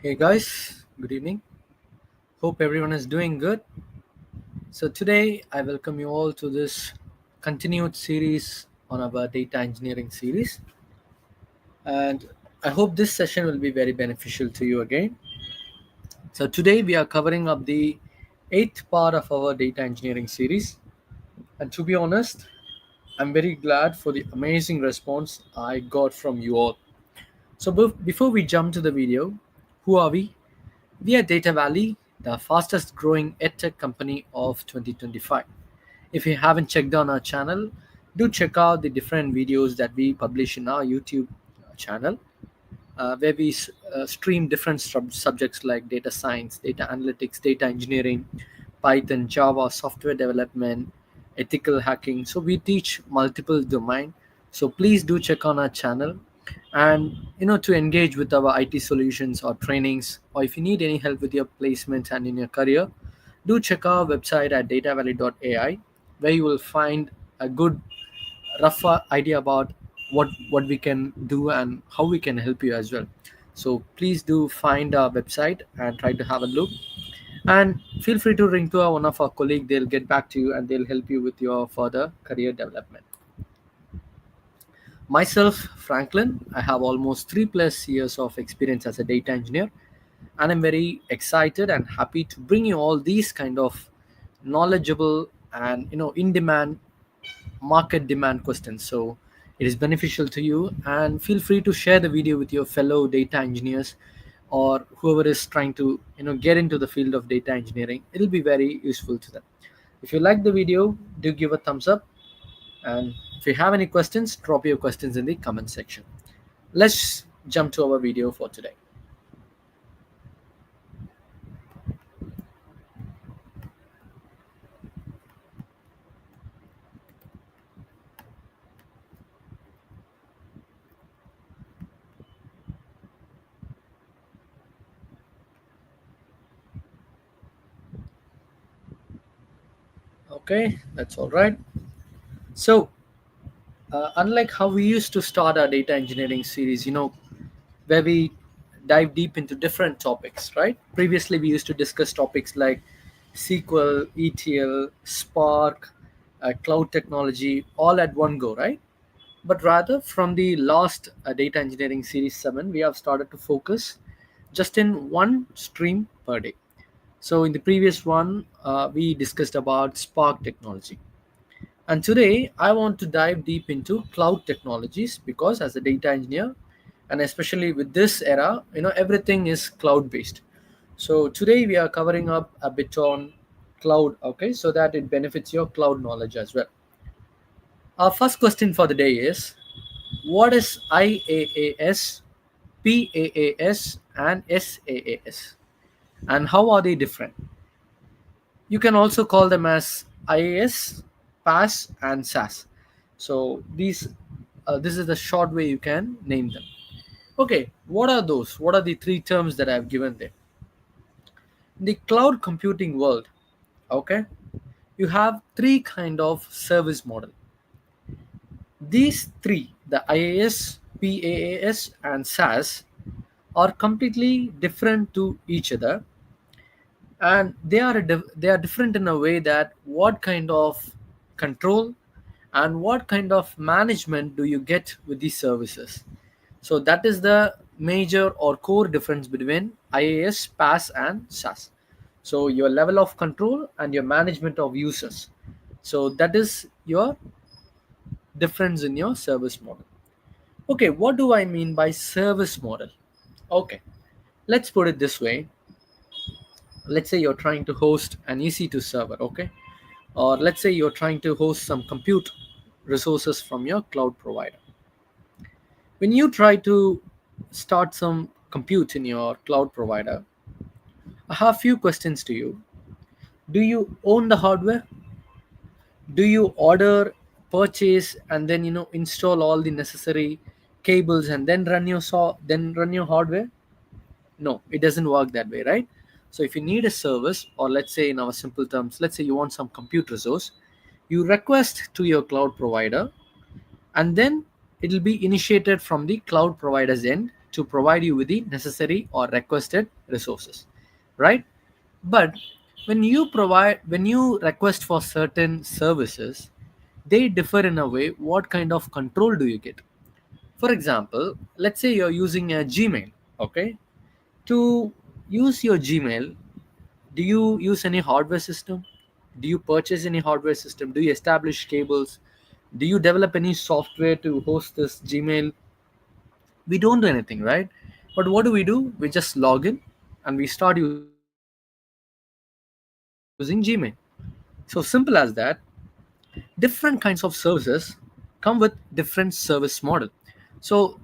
Hey guys, good evening. Hope everyone is doing good. So today I welcome you all to this continued series on our data engineering series, and I hope this session will be very beneficial to you again. So today we are covering up the eighth part of our data engineering series, and to be honest, I'm very glad for the amazing response I got from you all. So before we jump to the video, who are we? We are Data Valley, the fastest growing edtech company of 2025. If you haven't checked on our channel, do check out the different videos that we publish in our YouTube channel, where we stream different subjects like data science, data analytics, data engineering, Python, Java, software development, ethical hacking. So we teach multiple domain. So please do check on our channel, and to engage with our IT solutions or trainings, or if you need any help with your placement and in your career, do check our website at datavalley.ai, where you will find a good rough idea about what we can do and how we can help you as well. So please do find our website and try to have a look, and feel free to ring to one of our colleagues. They'll get back to you and they'll help you with your further career development. Myself, Franklin, I have almost 3+ years of experience as a data engineer, and I'm very excited and happy to bring you all these kind of knowledgeable and in demand, market demand questions. So it is beneficial to you, and feel free to share the video with your fellow data engineers or whoever is trying to get into the field of data engineering. It'll be very useful to them. If you like the video, do give a thumbs up, and if you have any questions, drop your questions in the comment section. Let's jump to our video for today. Okay, that's all right. So unlike how we used to start our data engineering series, where we dive deep into different topics, right? Previously, we used to discuss topics like SQL, ETL, Spark, cloud technology, all at one go, right? But rather, from the last data engineering series 7, we have started to focus just in one stream per day. So, in the previous one, we discussed about Spark technology. And today, I want to dive deep into cloud technologies because, as a data engineer, and especially with this era, everything is cloud based. So today we are covering up a bit on cloud, okay, so that it benefits your cloud knowledge as well. Our first question for the day is, what is IaaS, PaaS, and SaaS, and how are they different? You can also call them as IaaS, PaaS, and SaaS. So this is the short way you can name them. Okay, what are those? What are the three terms that I've given there? In the cloud computing world, okay, you have three kind of service model. These three, the IaaS, PaaS, and SaaS, are completely different to each other, and they are different in a way that what kind of control and what kind of management do you get with these services. So that is the major or core difference between IaaS, PaaS, and SaaS. So your level of control and your management of users. So that is your difference in your service model. Okay, what do I mean by service model? Okay, let's put it this way. Let's say you're trying to host an EC2 server, okay? Or let's say you're trying to host some compute resources from your cloud provider. When you try to start some compute in your cloud provider, I have few questions to you. Do you own the hardware? Do you order, purchase, and then install all the necessary cables and then run your hardware? No, it doesn't work that way, right? So if you need a service, or let's say in our simple terms, let's say you want some compute resource, you request to your cloud provider, and then it will be initiated from the cloud provider's end, to provide you with the necessary or requested resources, right? But when you request for certain services, they differ in a way. What kind of control do you get? For example, let's say you're using a Gmail. Okay, to use your Gmail, do you use any hardware system? Do you purchase any hardware system? Do you establish cables? Do you develop any software to host this Gmail? We don't do anything, right? But what do? We just log in and we start using Gmail. So simple as that. Different kinds of services come with different service model. So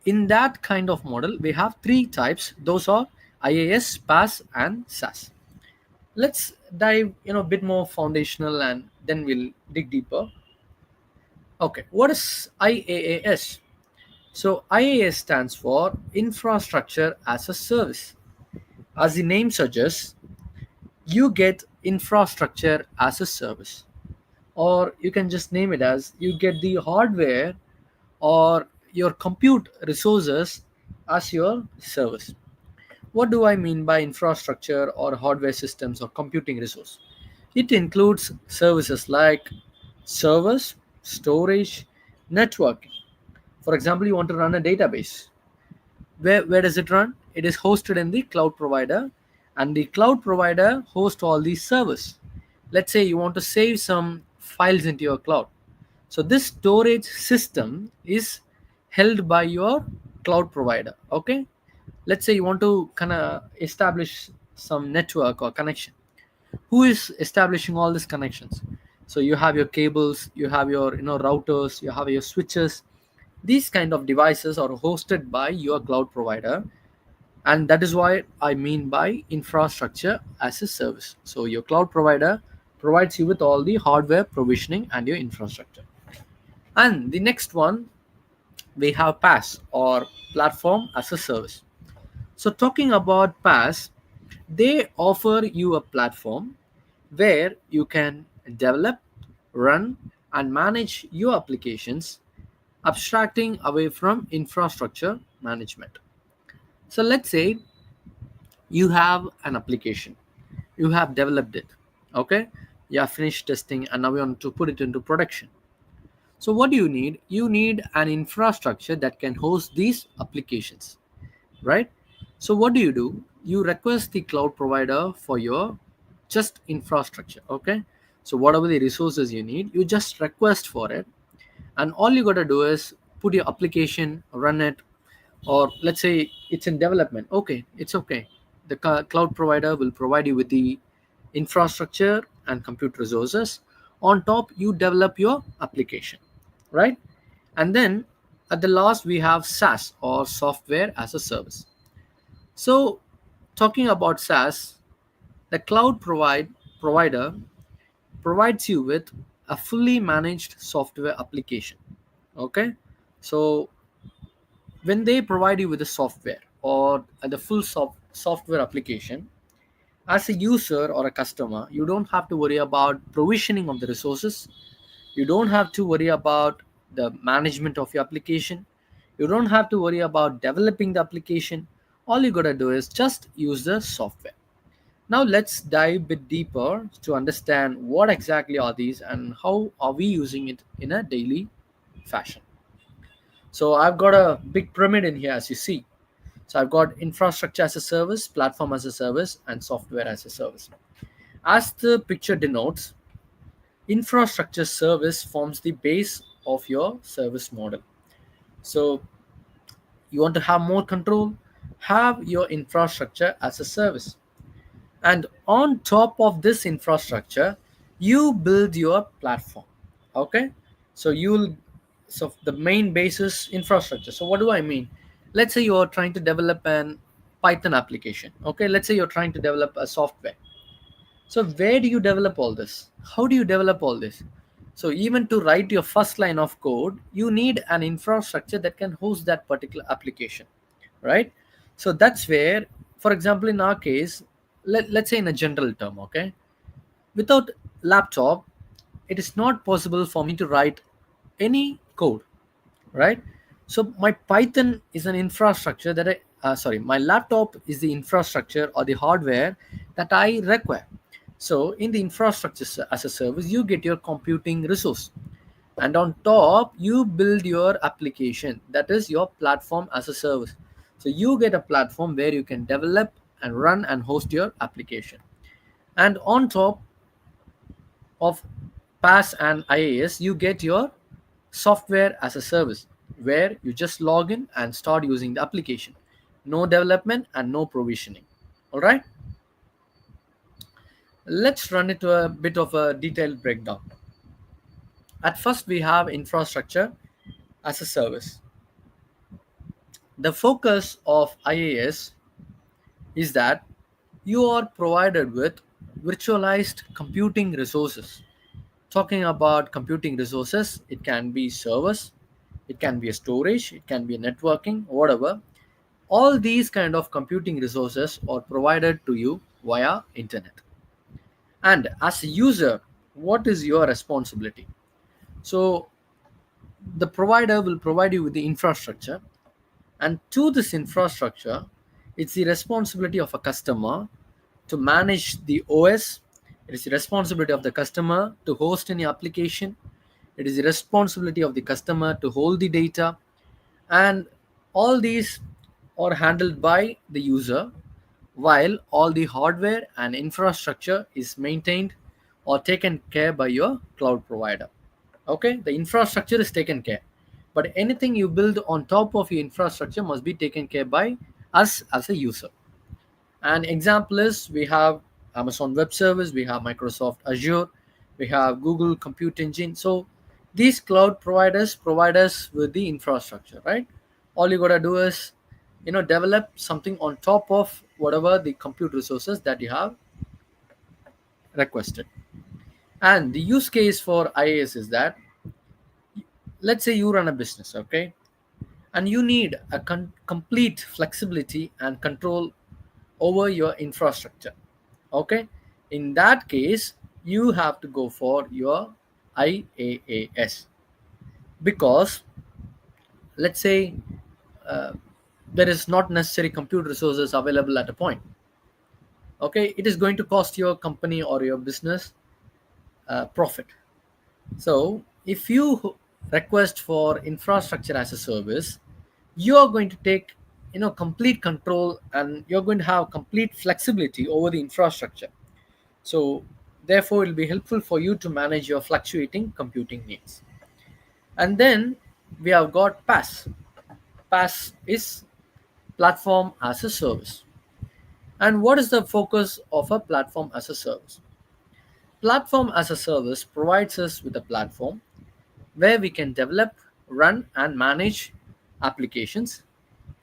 in that kind of model, we have three types. Those are IaaS, PaaS, and SaaS. Let's dive a bit more foundational and then we'll dig deeper. Okay, what is IaaS? So IaaS stands for infrastructure as a service. As the name suggests, you get infrastructure as a service, or you can just name it as you get the hardware or your compute resources as your service. What do I mean by infrastructure or hardware systems or computing resource? It includes services like servers, storage, networking. For example, you want to run a database. Where does it run? It is hosted in the cloud provider, and the cloud provider hosts all these servers. Let's say you want to save some files into your cloud. So this storage system is held by your cloud provider. Okay. Let's say you want to kind of establish some network or connection. Who is establishing all these connections? So you have your cables, you have your routers, you have your switches. These kind of devices are hosted by your cloud provider, and that is why I mean by infrastructure as a service. So your cloud provider provides you with all the hardware provisioning and your infrastructure. And the next one, we have PaaS, or platform as a service. So talking about PaaS, they offer you a platform where you can develop, run, and manage your applications, abstracting away from infrastructure management. So let's say you have an application, you have developed it, okay? You have finished testing and now you want to put it into production. So what do you need? You need an infrastructure that can host these applications, right? So what do? You request the cloud provider for your just infrastructure, okay? So whatever the resources you need, you just request for it, and all you got to do is put your application, run it. Or let's say it's in development. Okay, it's okay. The cloud provider will provide you with the infrastructure and compute resources. On top, you develop your application, right? And then at the last, we have SaaS, or software as a service. So talking about SaaS, the provider provides you with a fully managed software application. Okay, so when they provide you with the software or the full software application, as a user or a customer, you don't have to worry about provisioning of the resources. You don't have to worry about the management of your application. You don't have to worry about developing the application. All you gotta do is just use the software. Now let's dive a bit deeper to understand what exactly are these and how are we using it in a daily fashion. So I've got a big pyramid in here, as you see. So I've got infrastructure as a service, platform as a service, and software as a service. As the picture denotes, infrastructure service forms the base of your service model. So you want to have more control, have your infrastructure as a service. And on top of this infrastructure, you build your platform. Okay, so you'll so the main basis infrastructure. So what do I mean? Let's say you're trying to develop an Python application. Okay, let's say you're trying to develop a software. So where do you develop all this? How do you develop all this? So even to write your first line of code, you need an infrastructure that can host that particular application, right? So that's where, for example, in our case, let's say in a general term, okay, without laptop, it is not possible for me to write any code, right? So my Python is an infrastructure that my laptop is the infrastructure or the hardware that I require. So in the infrastructure as a service, you get your computing resource, and on top you build your application, that is your platform as a service. So you get a platform where you can develop and run and host your application. And on top of PaaS and IaaS, you get your software as a service, where you just log in and start using the application. No development and no provisioning. All right, let's run into a bit of a detailed breakdown. At first, we have infrastructure as a service. The focus of IaaS is that you are provided with virtualized computing resources. Talking about computing resources, it can be servers, it can be a storage, it can be a networking, whatever. All these kind of computing resources are provided to you via internet. And as a user, what is your responsibility? So the provider will provide you with the infrastructure, and to this infrastructure, it's the responsibility of a customer to manage the OS. It is the responsibility of the customer to host any application. It is the responsibility of the customer to hold the data. And all these are handled by the user, while all the hardware and infrastructure is maintained or taken care by your cloud provider. Okay, the infrastructure is taken care, but anything you build on top of your infrastructure must be taken care by us as a user. An example is, we have Amazon Web Service, we have Microsoft Azure, we have Google Compute Engine. So these cloud providers provide us with the infrastructure, right? All you gotta do is, develop something on top of whatever the compute resources that you have requested. And the use case for IaaS is that, let's say you run a business, okay, and you need a complete flexibility and control over your infrastructure. Okay, in that case, you have to go for your IaaS, because let's say uh, there is not necessary compute resources available at a point. Okay, it is going to cost your company or your business profit. So if you request for infrastructure as a service, you are going to take complete control, and you're going to have complete flexibility over the infrastructure. So therefore, it will be helpful for you to manage your fluctuating computing needs. And then we have got PaaS. PaaS is platform as a service. And what is the focus of a platform as a service? Platform as a service provides us with a platform where we can develop, run, and manage applications,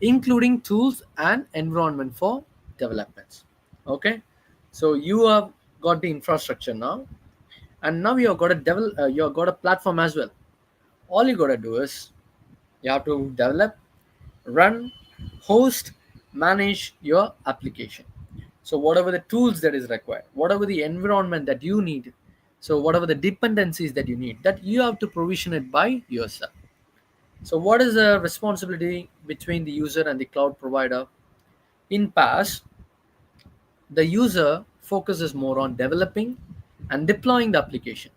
including tools and environment for developments. Okay, so you have got the infrastructure now, and now you have got a you have got a platform as well. All you got to do is, you have to develop, run, host, manage your application. So whatever the tools that is required, whatever the environment that you need, so whatever the dependencies that you need, that you have to provision it by yourself. So what is the responsibility between the user and the cloud provider? In PaaS, the user focuses more on developing and deploying the application,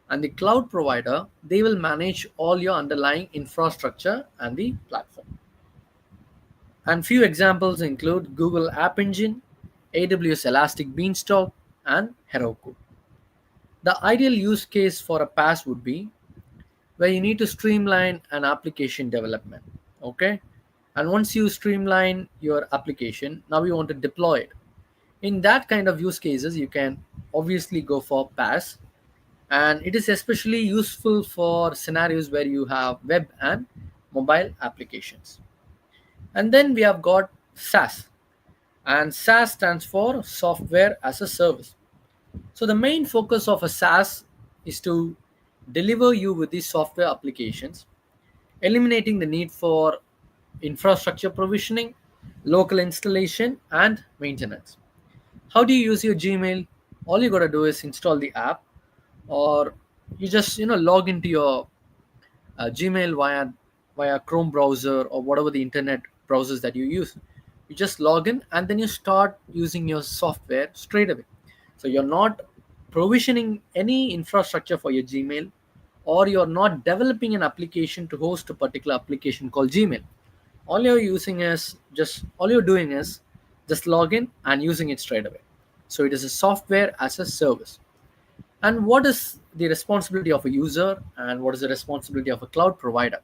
and the cloud provider, they will manage all your underlying infrastructure and the platform. And few examples include Google App Engine, AWS Elastic Beanstalk, and Heroku. The ideal use case for a PaaS would be where you need to streamline an application development. Okay, and once you streamline your application, now you want to deploy it. In that kind of use cases, you can obviously go for PaaS, and it is especially useful for scenarios where you have web and mobile applications. And then we have got SaaS, and SaaS stands for software as a service. So the main focus of a SaaS is to deliver you with these software applications, eliminating the need for infrastructure provisioning, local installation, and maintenance. How do you use your Gmail? All you got to do is install the app, or you just log into your Gmail via Chrome browser or whatever the internet browsers that you use. You just log in and then you start using your software straight away. So you're not provisioning any infrastructure for your Gmail, or you're not developing an application to host a particular application called Gmail. All you're doing is just log in and using it straight away. So it is a software as a service. And what is the responsibility of a user and what is the responsibility of a cloud provider?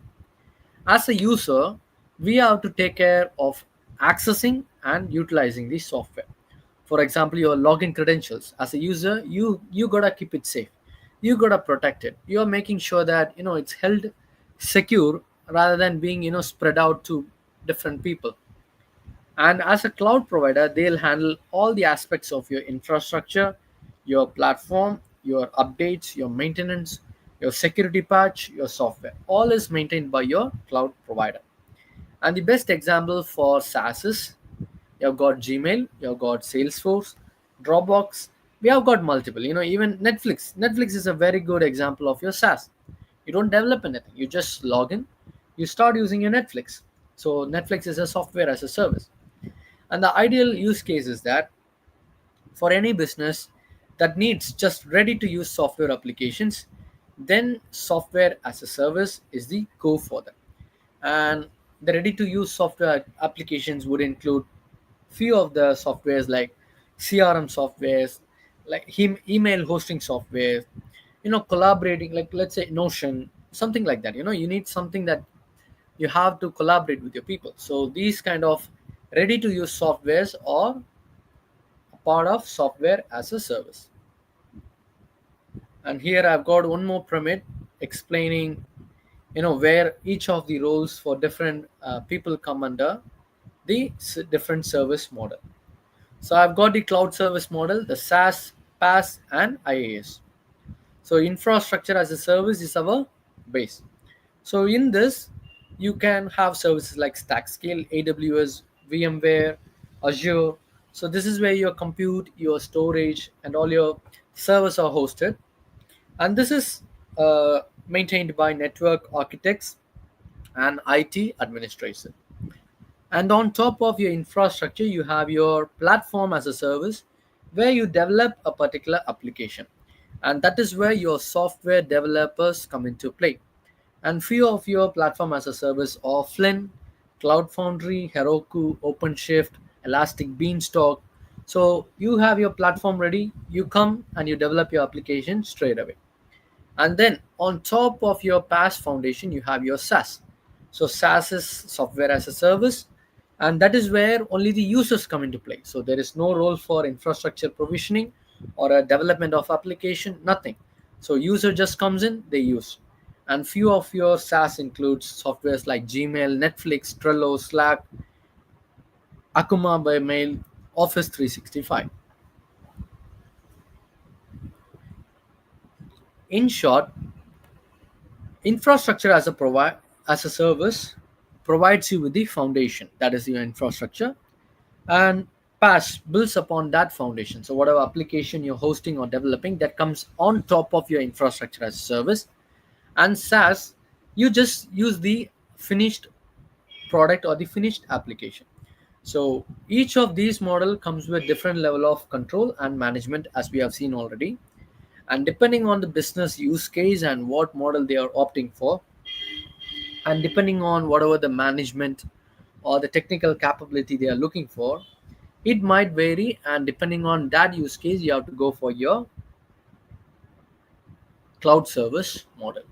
As a user, we have to take care of accessing and utilizing the software. For example, your login credentials. As a user, you gotta keep it safe. You gotta protect it. You're making sure that it's held secure rather than being spread out to different people. And as a cloud provider, they'll handle all the aspects of your infrastructure, your platform, your updates, your maintenance, your security patch, your software. All is maintained by your cloud provider. And the best example for SaaS is you've got Gmail, you've got Salesforce, Dropbox. We have got multiple. Even Netflix. Netflix is a very good example of your SaaS. You don't develop anything. You just log in, you start using your Netflix. So Netflix is a software as a service. And the ideal use case is that for any business that needs just ready to use software applications, then software as a service is the go for them. And the ready to use software applications would include few of the softwares like CRM softwares, like email hosting software, collaborating, like let's say Notion, something like that. You need something that you have to collaborate with your people. So these kind of ready to use softwares are a part of software as a service. And here I've got one more pyramid explaining where each of the roles for different people come under the different service model. So I've got the cloud service model, the SaaS, PaaS, and IaaS. So infrastructure as a service is our base. So in this, you can have services like StackScale, AWS, VMware, Azure. So this is where your compute, your storage, and all your servers are hosted. And this is maintained by network architects and IT administrators. And on top of your infrastructure, you have your platform as a service where you develop a particular application. And that is where your software developers come into play. And few of your platform as a service are Flynn, Cloud Foundry, Heroku, OpenShift, Elastic Beanstalk. So you have your platform ready, you come and you develop your application straight away. And then on top of your PaaS foundation, you have your SaaS. So SaaS is software as a service, and that is where only the users come into play. So there is no role for infrastructure provisioning or a development of application, nothing. So user just comes in, they use. And few of your SaaS includes softwares like Gmail, Netflix, Trello, Slack, Akuma by Mail, Office 365. In short, infrastructure as a service provides you with the foundation, that is your infrastructure, and PaaS builds upon that foundation. So whatever application you're hosting or developing, that comes on top of your infrastructure as a service. And SaaS, you just use the finished product or the finished application. So each of these model comes with different level of control and management, as we have seen already. And depending on the business use case and what model they are opting for, and depending on whatever the management or the technical capability they are looking for, it might vary. And depending on that use case, you have to go for your cloud service model.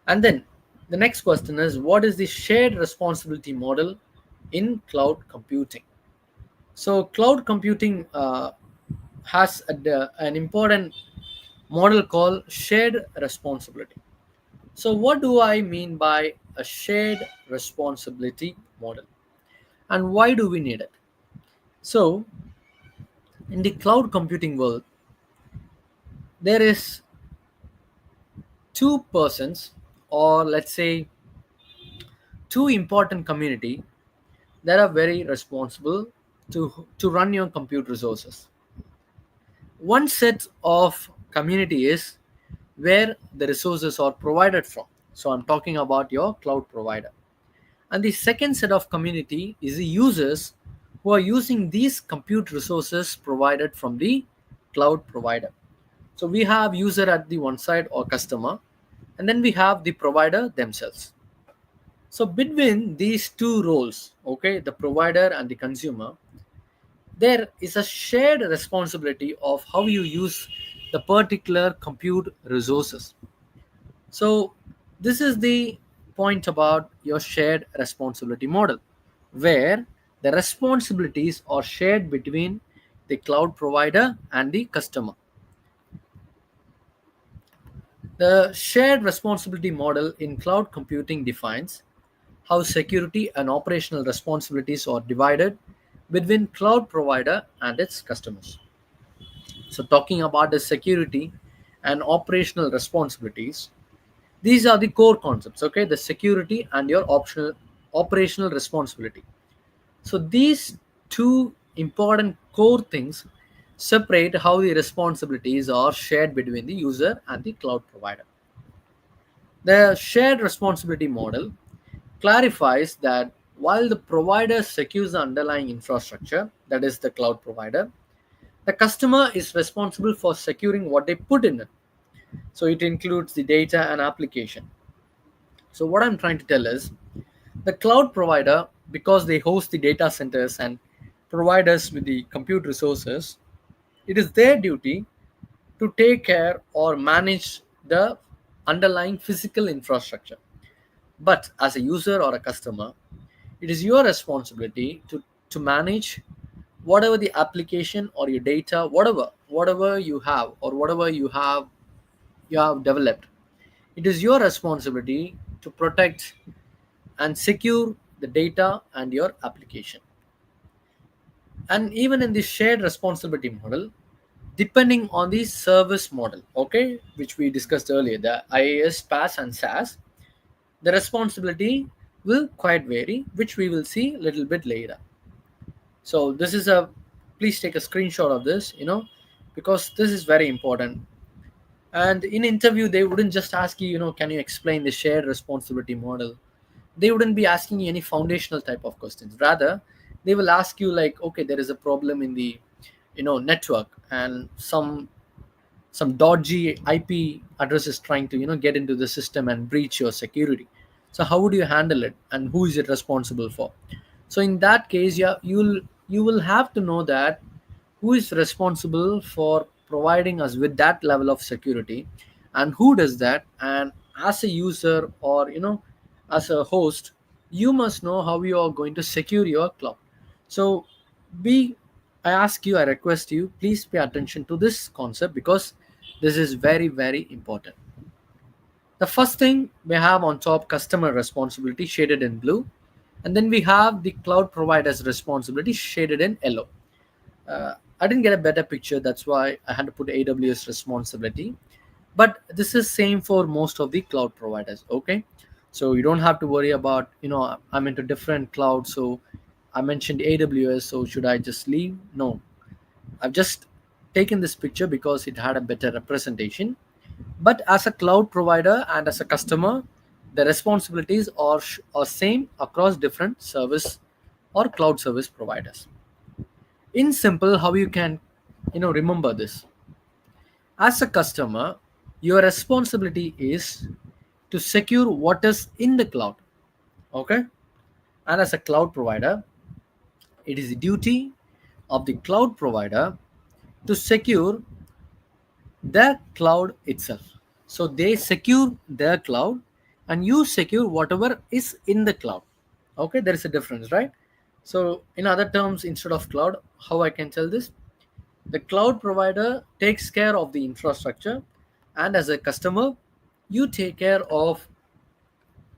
And then the next question is, what is the shared responsibility model in cloud computing? So cloud computing has an important model called shared responsibility. So what do I mean by a shared responsibility model, and why do we need it? So in the cloud computing world, there is two persons, or let's say two important community, that are very responsible to run your compute resources. One set of community is where the resources are provided from. So I'm talking about your cloud provider. And the second set of community is the users who are using these compute resources provided from the cloud provider. So we have user at the one side or customer, and then we have the provider themselves. So between these two roles, okay, the provider and the consumer, there is a shared responsibility of how you use the particular compute resources. So this is the point about your shared responsibility model, where the responsibilities are shared between the cloud provider and the customer. The shared responsibility model in cloud computing defines how security and operational responsibilities are divided between cloud provider and its customers. So talking about the security and operational responsibilities, these are the core concepts, okay? The security and your optional operational responsibility. So these two important core things separate how the responsibilities are shared between the user and the cloud provider. The shared responsibility model clarifies that while the provider secures the underlying infrastructure, that is the cloud provider, the customer is responsible for securing what they put in it. So it includes the data and application. So what I'm trying to tell is the cloud provider, because they host the data centers and provide us with the compute resources, it is their duty to take care or manage the underlying physical infrastructure. But as a user or a customer, it is your responsibility to manage whatever the application or your data, whatever you have or whatever you have developed. It is your responsibility to protect and secure the data and your application. And even in the shared responsibility model, depending on the service model, okay, which we discussed earlier, the IaaS, PaaS, and SaaS, the responsibility will quite vary, which we will see a little bit later. So this is a please take a screenshot of this, because this is very important. And in interview, they wouldn't just ask you, can you explain the shared responsibility model? They wouldn't be asking you any foundational type of questions. Rather, they will ask you like, okay, there is a problem in the network, and some dodgy IP address is trying to get into the system and breach your security. So how would you handle it, and who is it responsible for? So in that case, yeah, you will have to know that who is responsible for providing us with that level of security, and who does that. And as a user, or as a host, you must know how you are going to secure your cloud. So be I ask you, I request you, please pay attention to this concept, because this is very, very important. The first thing we have on top, customer responsibility shaded in blue, and then we have the cloud provider's responsibility shaded in yellow. I didn't get a better picture, that's why I had to put AWS responsibility. But this is same for most of the cloud providers, okay? So you don't have to worry about, I'm into different clouds, so I mentioned AWS, so should I just leave? No, I've just taken this picture because it had a better representation. But as a cloud provider and as a customer, the responsibilities are same across different service or cloud service providers. In simple, how you can remember this: as a customer, your responsibility is to secure what is in the cloud, okay? And as a cloud provider, it is the duty of the cloud provider to secure their cloud itself. So they secure their cloud, and you secure whatever is in the cloud. Okay, there is a difference, right? So in other terms, instead of cloud, how I can tell this: the cloud provider takes care of the infrastructure, and as a customer, you take care of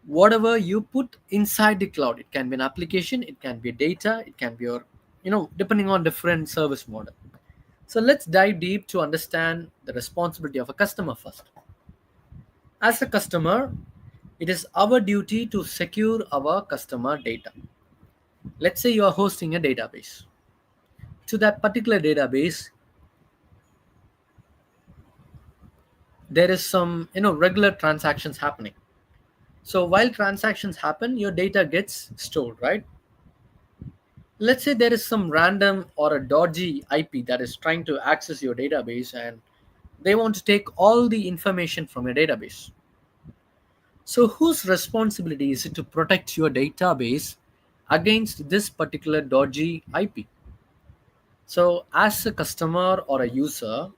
whatever you put inside the cloud. It can be an application, it can be data, it can be your, depending on different service model. So let's dive deep to understand the responsibility of a customer first. As a customer, it is our duty to secure our customer data. Let's say you are hosting a database. To that particular database, there is some regular transactions happening. So while transactions happen, your data gets stored, right? Let's say there is some random or a dodgy IP that is trying to access your database and they want to take all the information from your database. So whose responsibility is it to protect your database against this particular dodgy IP? So as a customer or a user,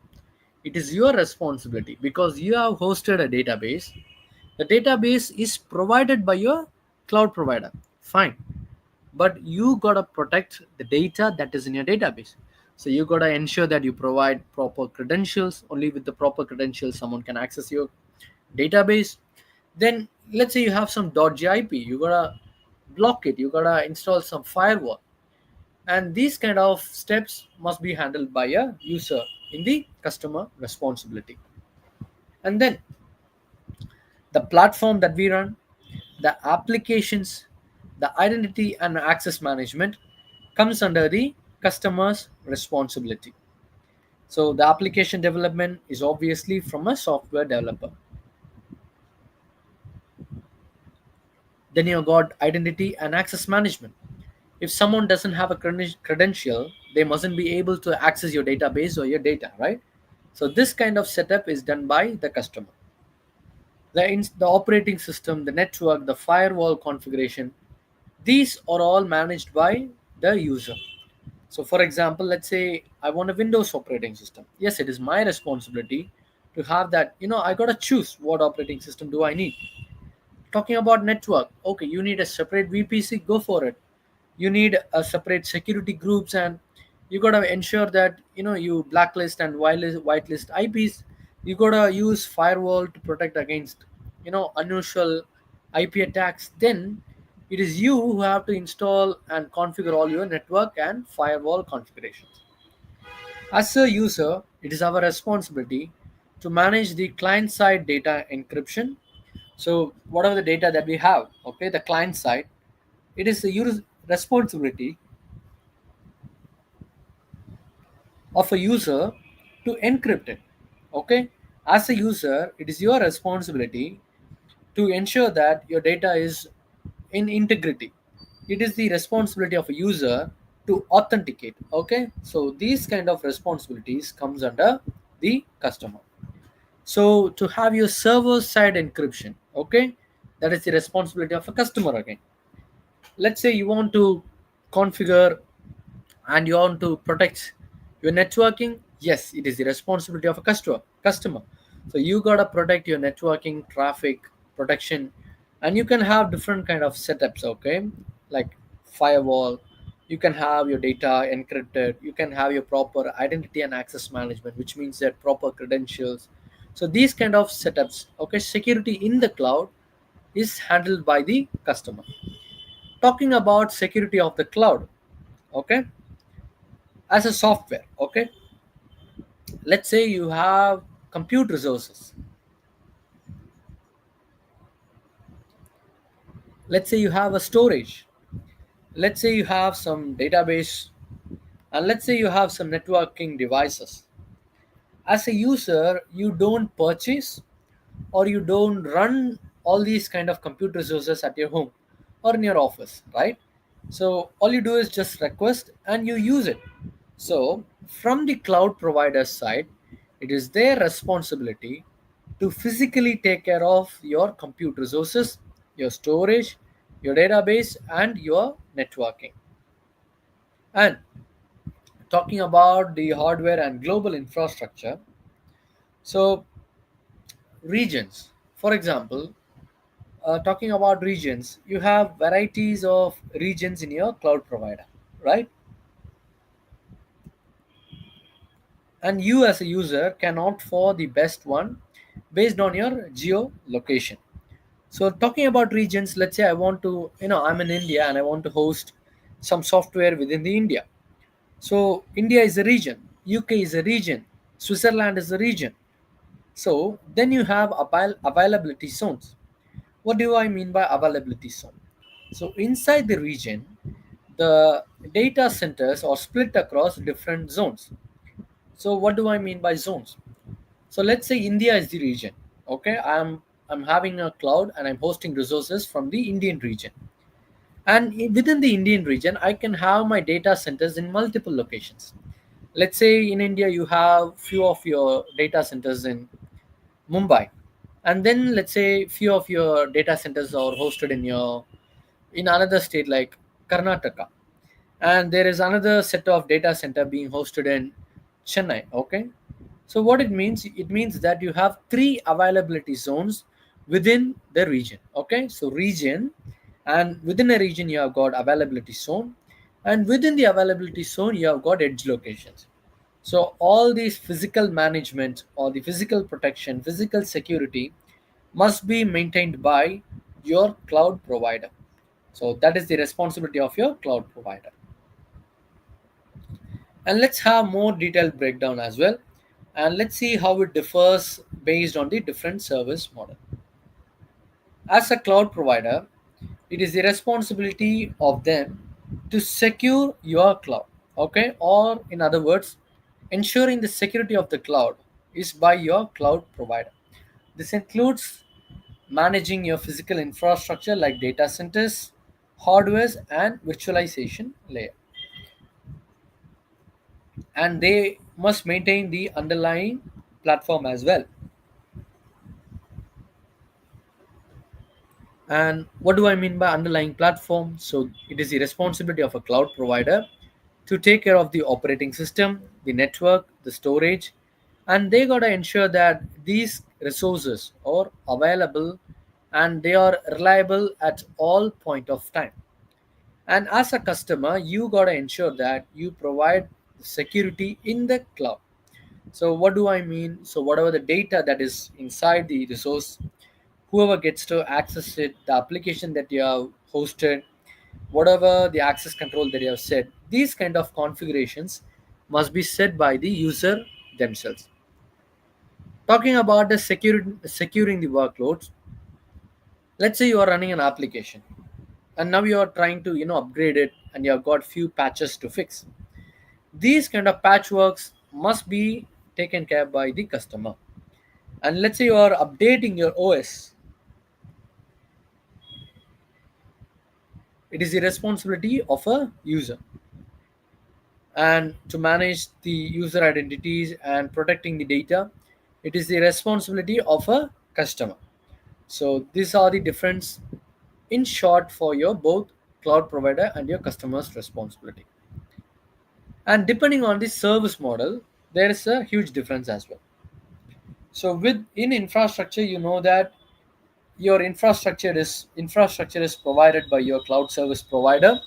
it is your responsibility because you have hosted a database. The database is provided by your cloud provider. Fine. But you gotta protect the data that is in your database. So you gotta ensure that you provide proper credentials. Only with the proper credentials someone can access your database. Then let's say you have some dodgy IP, you gotta block it, you gotta install some firewall. And these kind of steps must be handled by a user in the customer responsibility. And then the platform that we run, the applications, the identity and access management comes under the customer's responsibility. So the application development is obviously from a software developer. Then you got identity and access management. If someone doesn't have a credential, they mustn't be able to access your database or your data, right? So this kind of setup is done by the customer. The operating system, the network, the firewall configuration, these are all managed by the user. So for example, let's say I want a Windows operating system. Yes, it is my responsibility to have that. I got to choose what operating system do I need. Talking about network, okay, you need a separate VPC, go for it. You need a separate security groups, and you got to ensure that you blacklist and whitelist IPs. You got to use firewall to protect against unusual IP attacks. Then it is you who have to install and configure all your network and firewall configurations. As a user, it is our responsibility to manage the client side data encryption. So whatever the data that we have, okay, the client side, it is the user responsibility of a user to encrypt it. Okay, as a user, it is your responsibility to ensure that your data is in integrity. It is the responsibility of a user to authenticate. Okay, so these kind of responsibilities comes under the customer. So to have your server side encryption, okay, that is the responsibility of a customer again. Let's say you want to configure and you want to protect your networking. Yes, it is the responsibility of a customer. So you got to protect your networking traffic protection, and you can have different kind of setups, okay, like firewall. You can have your data encrypted, you can have your proper identity and access management, which means that proper credentials. So these kind of setups, okay, security in the cloud is handled by the customer. Talking about security of the cloud, okay, as a software, okay, let's say you have compute resources. Let's say you have a storage. Let's say you have some database, and let's say you have some networking devices. As a user, you don't purchase or you don't run all these kind of compute resources at your home or in your office, right? So all you do is just request and you use it. So from the cloud provider side, it is their responsibility to physically take care of your compute resources, your storage, your database, and your networking. And talking about the hardware and global infrastructure, so regions, for example, talking about regions, you have varieties of regions in your cloud provider, right? And you as a user can opt for the best one based on your geolocation. So talking about regions, let's say I want to, I'm in India and I want to host some software within the India. So India is a region, UK is a region, Switzerland is a region. So then you have availability zones. What do I mean by availability zone? So inside the region, the data centers are split across different zones. So what do I mean by zones? So let's say India is the region. Okay, I'm having a cloud and I'm hosting resources from the Indian region. And within the Indian region, I can have my data centers in multiple locations. Let's say in India, you have few of your data centers in Mumbai, and then let's say few of your data centers are hosted in another state like Karnataka, and there is another set of data center being hosted in Chennai. Okay, so what it means that you have three availability zones within the region. Okay, so region, and within a region you have got availability zone, and within the availability zone you have got edge locations. So all these physical management or the physical protection, physical security must be maintained by your cloud provider. So that is the responsibility of your cloud provider. And let's have more detailed breakdown as well. And let's see how it differs based on the different service model. As a cloud provider, it is the responsibility of them to secure your cloud. Okay, or in other words, ensuring the security of the cloud is by your cloud provider. This includes managing your physical infrastructure like data centers, hardware, and virtualization layer. And they must maintain the underlying platform as well. And what do I mean by underlying platform? So it is the responsibility of a cloud provider to take care of the operating system, the network, the storage, and they got to ensure that these resources are available and they are reliable at all point of time. And as a customer, you got to ensure that you provide security in the cloud. So what do I mean? So whatever the data that is inside the resource, whoever gets to access it, the application that you have hosted, whatever the access control that you have set, these kind of configurations must be set by the user themselves. Talking about the securing the workloads, let's say you are running an application and now you are trying to upgrade it and you have got few patches to fix. These kind of patchworks must be taken care by the customer. And let's say you are updating your OS, it is the responsibility of a user. And to manage the user identities and protecting the data, it is the responsibility of a customer. So these are the difference in short for your both cloud provider and your customer's responsibility. And depending on the service model, there is a huge difference as well. So with in infrastructure, you know that your infrastructure is provided by your cloud service provider,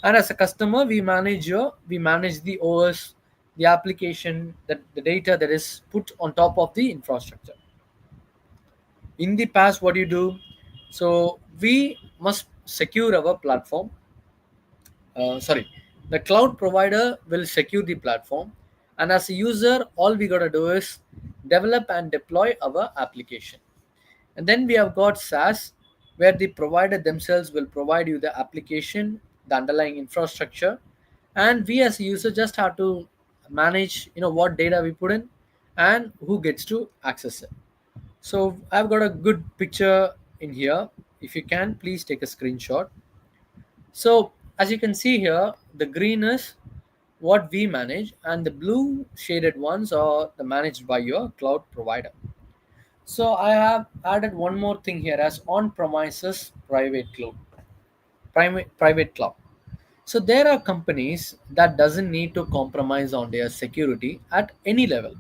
and as a customer we manage the OS, the application, that the data that is put on top of the infrastructure. In the past, what do you do? So we must secure our platform. Sorry, the cloud provider will secure the platform, and as a user all we got to do is develop and deploy our application. And then we have got SaaS, where the provider themselves will provide you the application, the underlying infrastructure, and we as a user just have to manage, what data we put in and who gets to access it. So I've got a good picture in here. If you can, please take a screenshot. So as you can see here, the green is what we manage, and the blue shaded ones are the managed by your cloud provider. So I have added one more thing here as on-premises private cloud. So there are companies that doesn't need to compromise on their security at any level,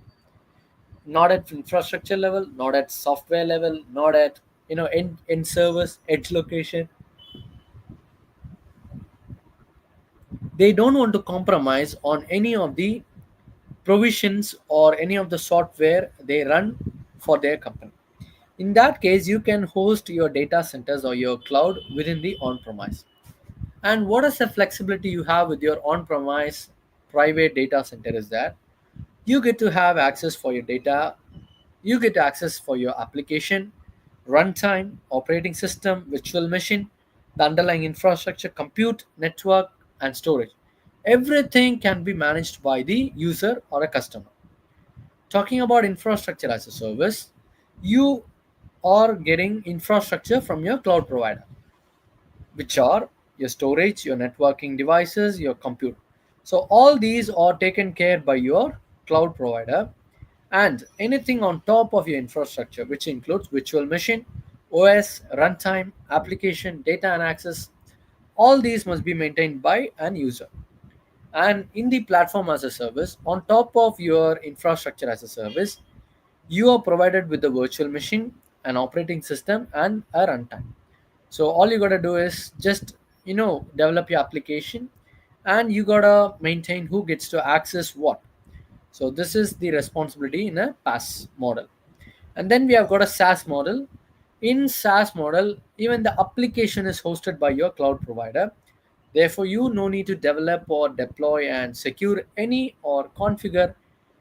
not at infrastructure level, not at software level, not at in service edge location. They don't want to compromise on any of the provisions or any of the software they run for their company. In that case, you can host your data centers or your cloud within the on-premise. And what is the flexibility you have with your on-premise private data center is that you get to have access for your data, you get access for your application, runtime, operating system, virtual machine, the underlying infrastructure, compute, network, and storage. Everything can be managed by the user or a customer. Talking about infrastructure as a service, you or getting infrastructure from your cloud provider, which are your storage, your networking devices, your compute. So all these are taken care by your cloud provider, and anything on top of your infrastructure, which includes virtual machine, OS, runtime, application, data and access, all these must be maintained by an user. And in the platform as a service, on top of your infrastructure as a service, you are provided with the virtual machine, an operating system, and a runtime. So all you gotta do is just develop your application, and you gotta maintain who gets to access what. So this is the responsibility in a PaaS model. And then we have got a SaaS model. In SaaS model, even the application is hosted by your cloud provider. Therefore, you no need to develop or deploy and secure any or configure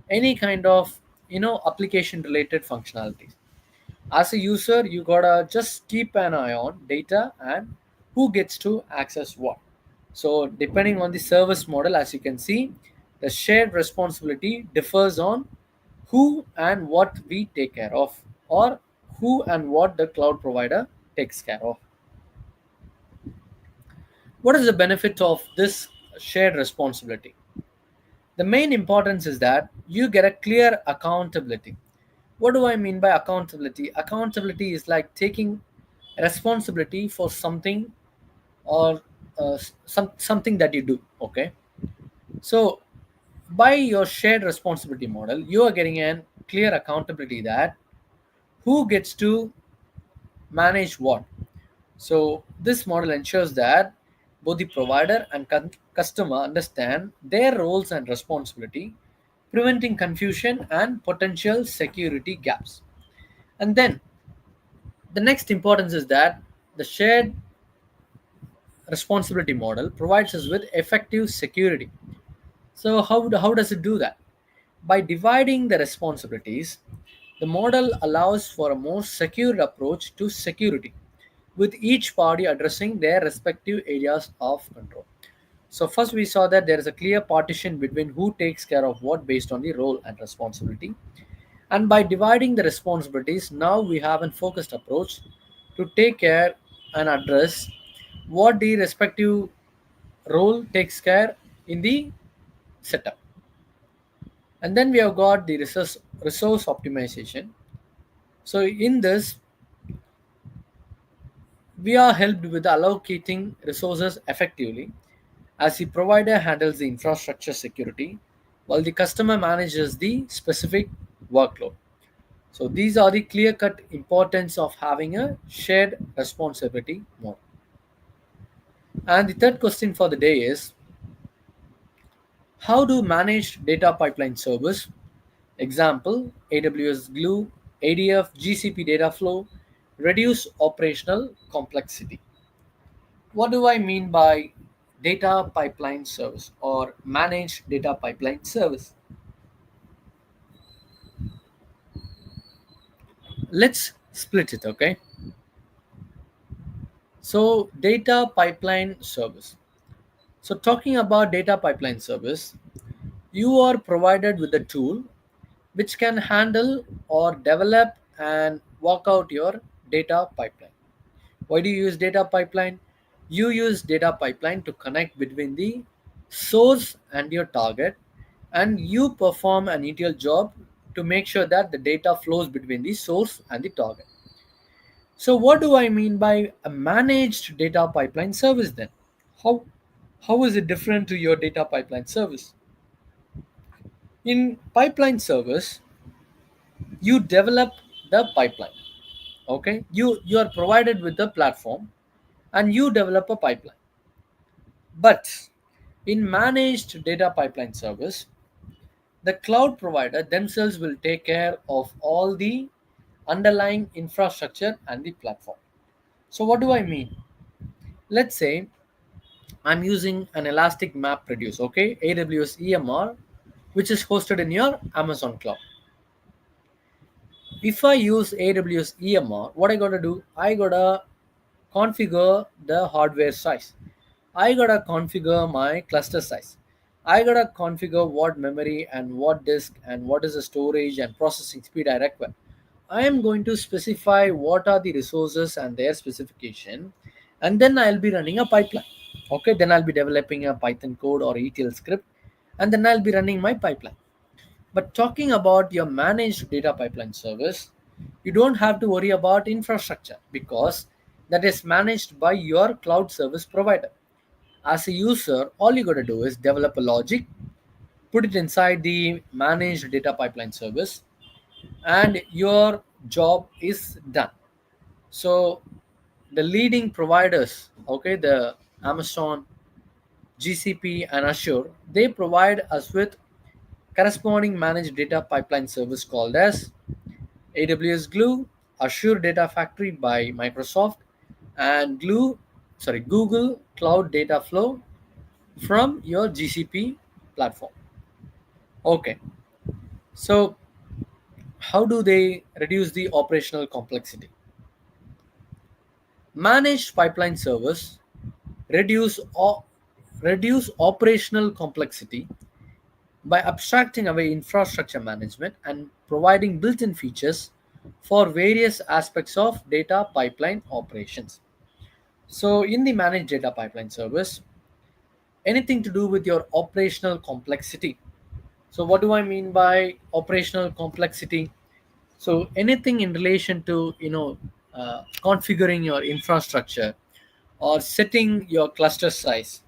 any kind of application related functionalities. As a user, you gotta just keep an eye on data and who gets to access what. So depending on the service model, as you can see, the shared responsibility differs on who and what we take care of, or who and what the cloud provider takes care of. What is the benefit of this shared responsibility? The main importance is that you get a clear accountability. What do I mean by accountability? Accountability is like taking responsibility for something, or something that you do. Okay, so by your shared responsibility model, you are getting a clear accountability that who gets to manage what. So this model ensures that both the provider and customer understand their roles and responsibility, preventing confusion and potential security gaps. And then the next importance is that the shared responsibility model provides us with effective security. So how does it do that? By dividing the responsibilities, the model allows for a more secure approach to security, with each party addressing their respective areas of control. So first we saw that there is a clear partition between who takes care of what based on the role and responsibility. And by dividing the responsibilities, now we have a focused approach to take care and address what the respective role takes care in the setup. And then we have got the resource optimization. So in this, we are helped with allocating resources effectively, as the provider handles the infrastructure security while the customer manages the specific workload. So these are the clear-cut importance of having a shared responsibility model. And the third question for the day is, how do managed data pipeline service, example AWS Glue, ADF, GCP data flow, reduce operational complexity? What do I mean by data pipeline service or managed data pipeline service? Let's split it, okay? So, data pipeline service. So, talking about data pipeline service, you are provided with a tool which can handle or develop and work out your data pipeline. Why do you use data pipeline? You use data pipeline to connect between the source and your target, and you perform an ETL job to make sure that the data flows between the source and the target. So what do I mean by a managed data pipeline service then? How how is it different to your data pipeline service? In pipeline service, you develop the pipeline. Okay? You are provided with the platform and you develop a pipeline. But in managed data pipeline service, the cloud provider themselves will take care of all the underlying infrastructure and the platform. So what do I mean? Let's say I'm using an Elastic Map Reduce, okay, AWS EMR, which is hosted in your Amazon cloud. If I use AWS EMR, what I gotta do? I gotta configure the hardware size. I gotta configure my cluster size. I gotta configure what memory and what disk and what is the storage and processing speed I require. I am going to specify what are the resources and their specification, and then I'll be running a pipeline. Okay, then I'll be developing a Python code or ETL script, and then I'll be running my pipeline. But talking about your managed data pipeline service, you don't have to worry about infrastructure because that is managed by your cloud service provider. As a user, all you got to do is develop a logic, put it inside the managed data pipeline service, and your job is done. So the leading providers, okay, the Amazon, GCP, and Azure, they provide us with corresponding managed data pipeline service called as AWS Glue, Azure Data Factory by Microsoft, and Google Cloud Data Flow from your GCP platform. Okay, so how do they reduce the operational complexity? Managed pipeline service reduce reduce operational complexity by abstracting away infrastructure management and providing built-in features for various aspects of data pipeline operations. So in the managed data pipeline service, anything to do with your operational complexity. So what do I mean by operational complexity? So anything in relation to configuring your infrastructure, or setting your cluster size,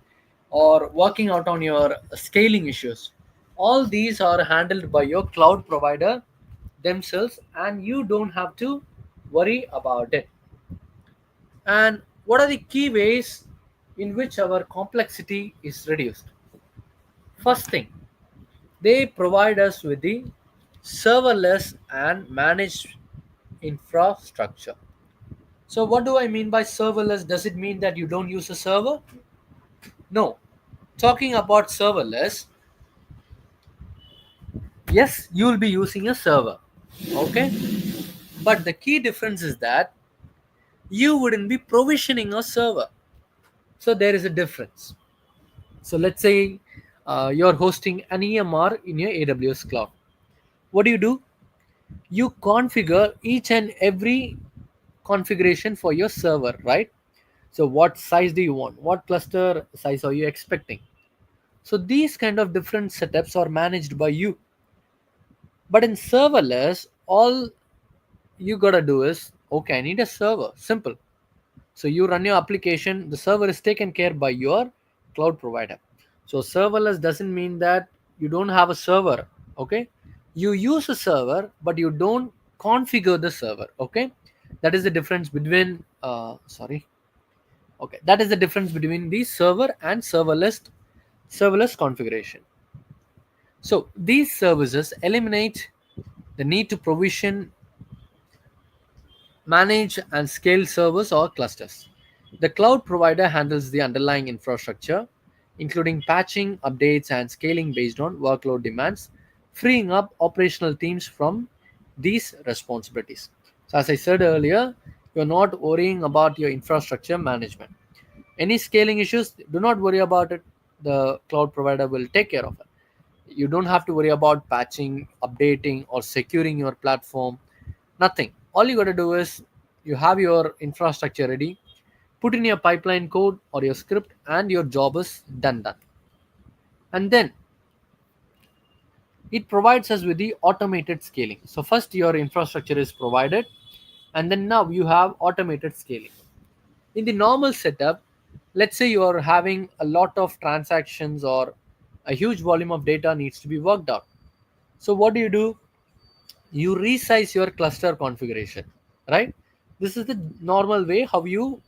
or working out on your scaling issues, all these are handled by your cloud provider themselves, and you don't have to worry about it. And what are the key ways in which our complexity is reduced? First thing, they provide us with the serverless and managed infrastructure. So, what do I mean by serverless? Does it mean that you don't use a server? No. Talking about serverless, yes, you will be using a server. Okay. But the key difference is that you wouldn't be provisioning a server. So, there is a difference. So, let's say you're hosting an EMR in your AWS cloud. What do? You configure each and every configuration for your server, right? So what size do you want? What cluster size are you expecting? So these kind of different setups are managed by you. But in serverless, all you gotta do is, okay, I need a server. Simple. So you run your application, the server is taken care by your cloud provider. So serverless doesn't mean that you don't have a server. Okay, you use a server, but you don't configure the server. Okay, that is the difference between that is the difference between the server and serverless configuration. So these services eliminate the need to provision, manage, and scale servers or clusters. The cloud provider handles the underlying infrastructure, including patching, updates, and scaling based on workload demands, freeing up operational teams from these responsibilities. So, as I said earlier, you're not worrying about your infrastructure management. Any scaling issues, do not worry about it. The cloud provider will take care of it. You don't have to worry about patching, updating, or securing your platform. Nothing. All you got to do is you have your infrastructure ready, put in your pipeline code or your script, and your job is done. And then it provides us with the automated scaling. So first your infrastructure is provided, and then now you have automated scaling. In the normal setup, let's say you are having a lot of transactions or a huge volume of data needs to be worked out. So what do? You resize your cluster configuration, right? This is the normal way how you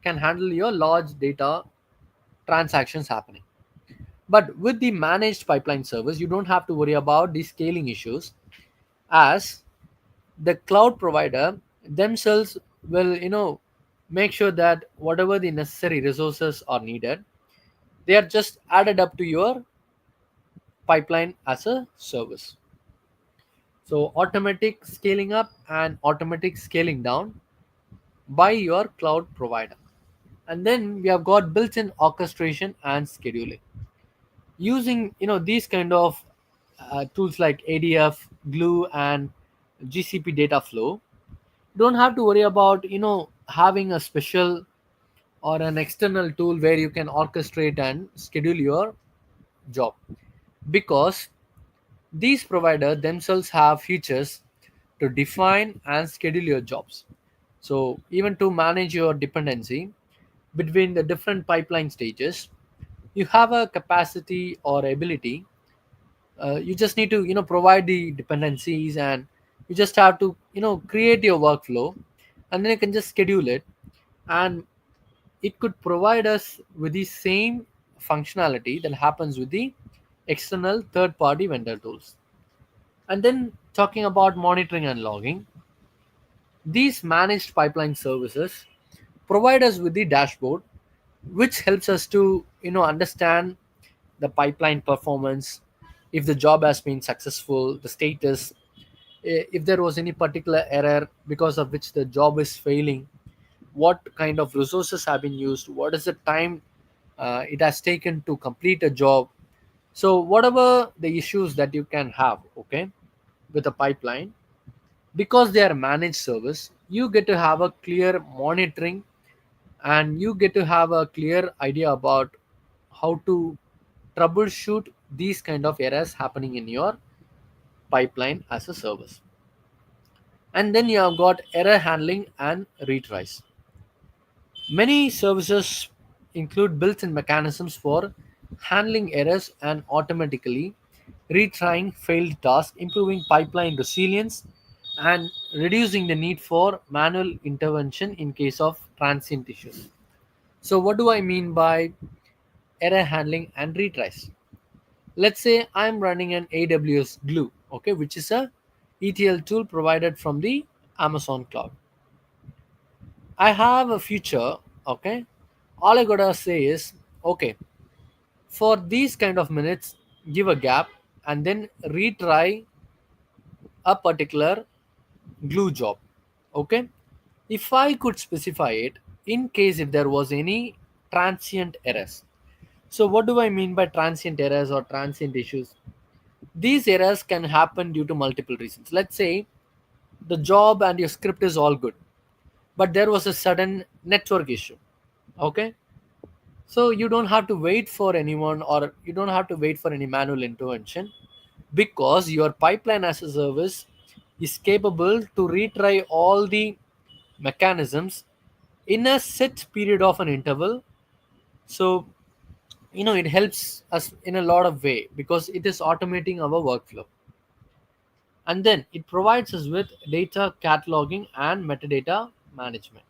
can handle your large data transactions happening. But with the managed pipeline service, you don't have to worry about the scaling issues, as the cloud provider themselves will make sure that whatever the necessary resources are needed, they are just added up to your pipeline as a service. So automatic scaling up and automatic scaling down by your cloud provider. And then we have got built-in orchestration and scheduling. Using these kind of tools like ADF, Glue, and GCP data flow, you don't have to worry about having a special or an external tool where you can orchestrate and schedule your job, because these providers themselves have features to define and schedule your jobs. So even to manage your dependency between the different pipeline stages, you have a capacity or ability. You just need to provide the dependencies, and you just have to create your workflow, and then you can just schedule it, and it could provide us with the same functionality that happens with the external third party vendor tools. And then talking about monitoring and logging, these managed pipeline services provide us with the dashboard, which helps us to understand the pipeline performance, if the job has been successful, the status, if there was any particular error because of which the job is failing, what kind of resources have been used, what is the time it has taken to complete a job. So whatever the issues that you can have, okay, with a pipeline, because they are managed service, you get to have a clear monitoring, and you get to have a clear idea about how to troubleshoot these kind of errors happening in your pipeline as a service. And then you have got error handling and retries. Many services include built-in mechanisms for handling errors and automatically retrying failed tasks, improving pipeline resilience and reducing the need for manual intervention in case of transient issues. So what do I mean by error handling and retries? Let's say I'm running an AWS Glue, okay, which is a ETL tool provided from the Amazon cloud. I have a feature, okay. All I gotta say is, okay, for these kind of minutes, give a gap and then retry a particular glue job, okay. If I could specify it in case if there was any transient errors. So what do I mean by transient errors or transient issues? These errors can happen due to multiple reasons. Let's say the job and your script is all good, but there was a sudden network issue, okay. So you don't have to wait for anyone, or you don't have to wait for any manual intervention, because your pipeline as a service is capable to retry all the mechanisms in a set period of an interval. So it helps us in a lot of way because it is automating our workflow. And then it provides us with data cataloging and metadata management.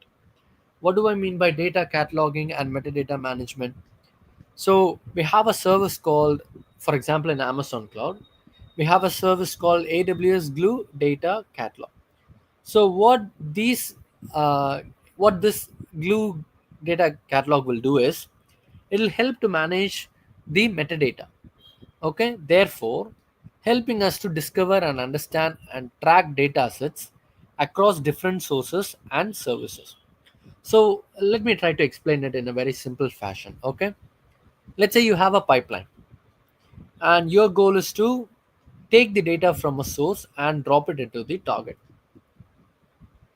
What do I mean by data cataloging and metadata management? So we have a service called, for example, in Amazon Cloud, we have a service called AWS Glue Data Catalog. So uh, what this Glue Data Catalog will do is, it'll help to manage the metadata. Okay, therefore, helping us to discover and understand and track data sets across different sources and services. So let me try to explain it in a very simple fashion. Okay, let's say you have a pipeline, and your goal is to take the data from a source and drop it into the target.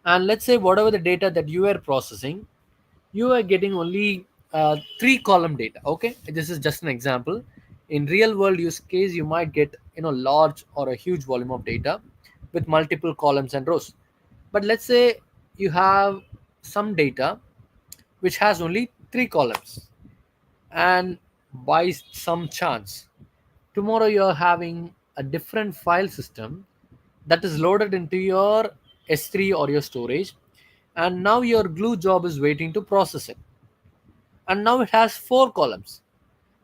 And let's say whatever the data that you are processing, you are getting only three column data. Okay, this is just an example. In real world use case, you might get large or a huge volume of data with multiple columns and rows. But let's say you have some data which has only three columns, and by some chance tomorrow you're having a different file system that is loaded into your S3 or your storage, and now your glue job is waiting to process it, and now it has four columns.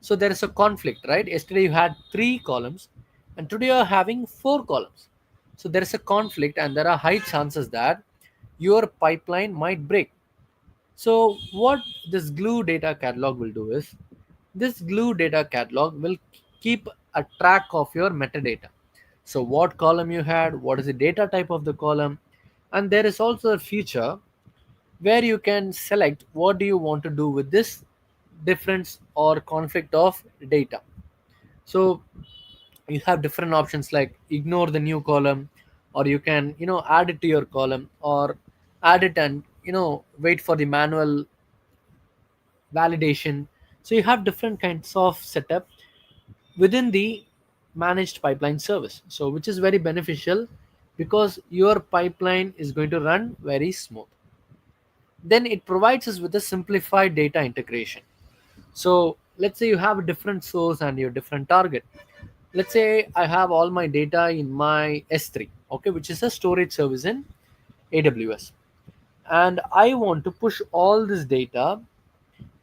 So there is a conflict, right? Yesterday you had three columns, and today you're having four columns. So there is a conflict, and there are high chances that your pipeline might break. So what this glue data catalog will do is, this glue data catalog will keep a track of your metadata. So what column you had, what is the data type of the column, and there is also a feature where you can select what do you want to do with this difference or conflict of data. So you have different options like ignore the new column, or you can add it to your column, or add it and wait for the manual validation. So you have different kinds of setup within the managed pipeline service, so which is very beneficial because your pipeline is going to run very smooth. Then it provides us with a simplified data integration. So let's say you have a different source and your different target. Let's say I have all my data in my S3, okay, which is a storage service in AWS, and I want to push all this data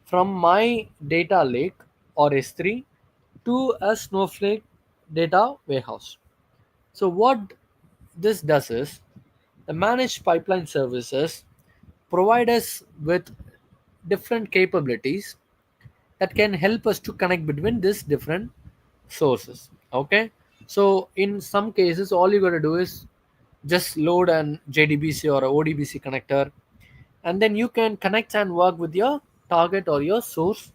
from my data lake or S3 to a Snowflake data warehouse. So what this does is the managed pipeline services provide us with different capabilities that can help us to connect between these different sources. Okay, so in some cases all you got to do is just load an JDBC or a ODBC connector, and then you can connect and work with your target or your source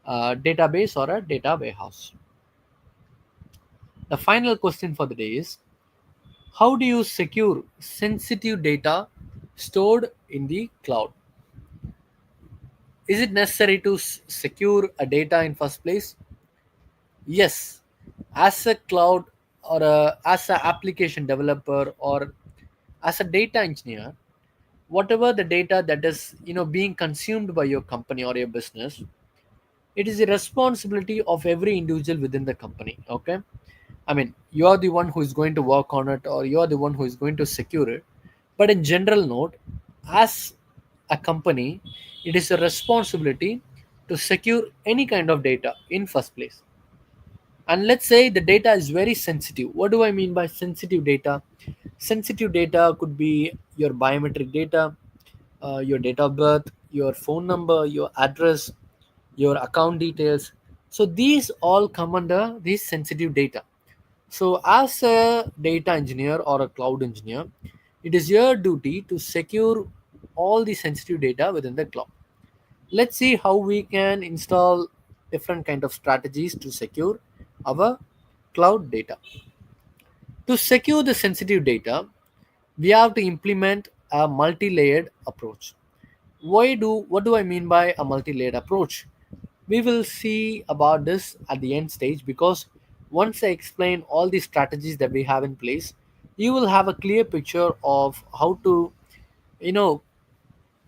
database or a data warehouse. The final question for the day is, how do you secure sensitive data stored in the cloud? Is it necessary to secure a data in first place? Yes. As a cloud or as an application developer or as a data engineer, whatever the data that is being consumed by your company or your business, it is the responsibility of every individual within the company. Okay, I mean, you are the one who is going to work on it, or you are the one who is going to secure it. But in general note, as a company, it is a responsibility to secure any kind of data in first place. And let's say the data is very sensitive. What do I mean by sensitive data? Sensitive data could be your biometric data, your date of birth, your phone number, your address, your account details. So these all come under this sensitive data. So as a data engineer or a cloud engineer, it is your duty to secure all the sensitive data within the cloud. Let's see how we can install different kind of strategies to secure our cloud data. To secure the sensitive data, we have to implement a multi-layered approach. What do I mean by a multi-layered approach? We will see about this at the end stage, because once I explain all the strategies that we have in place, you will have a clear picture of how to you know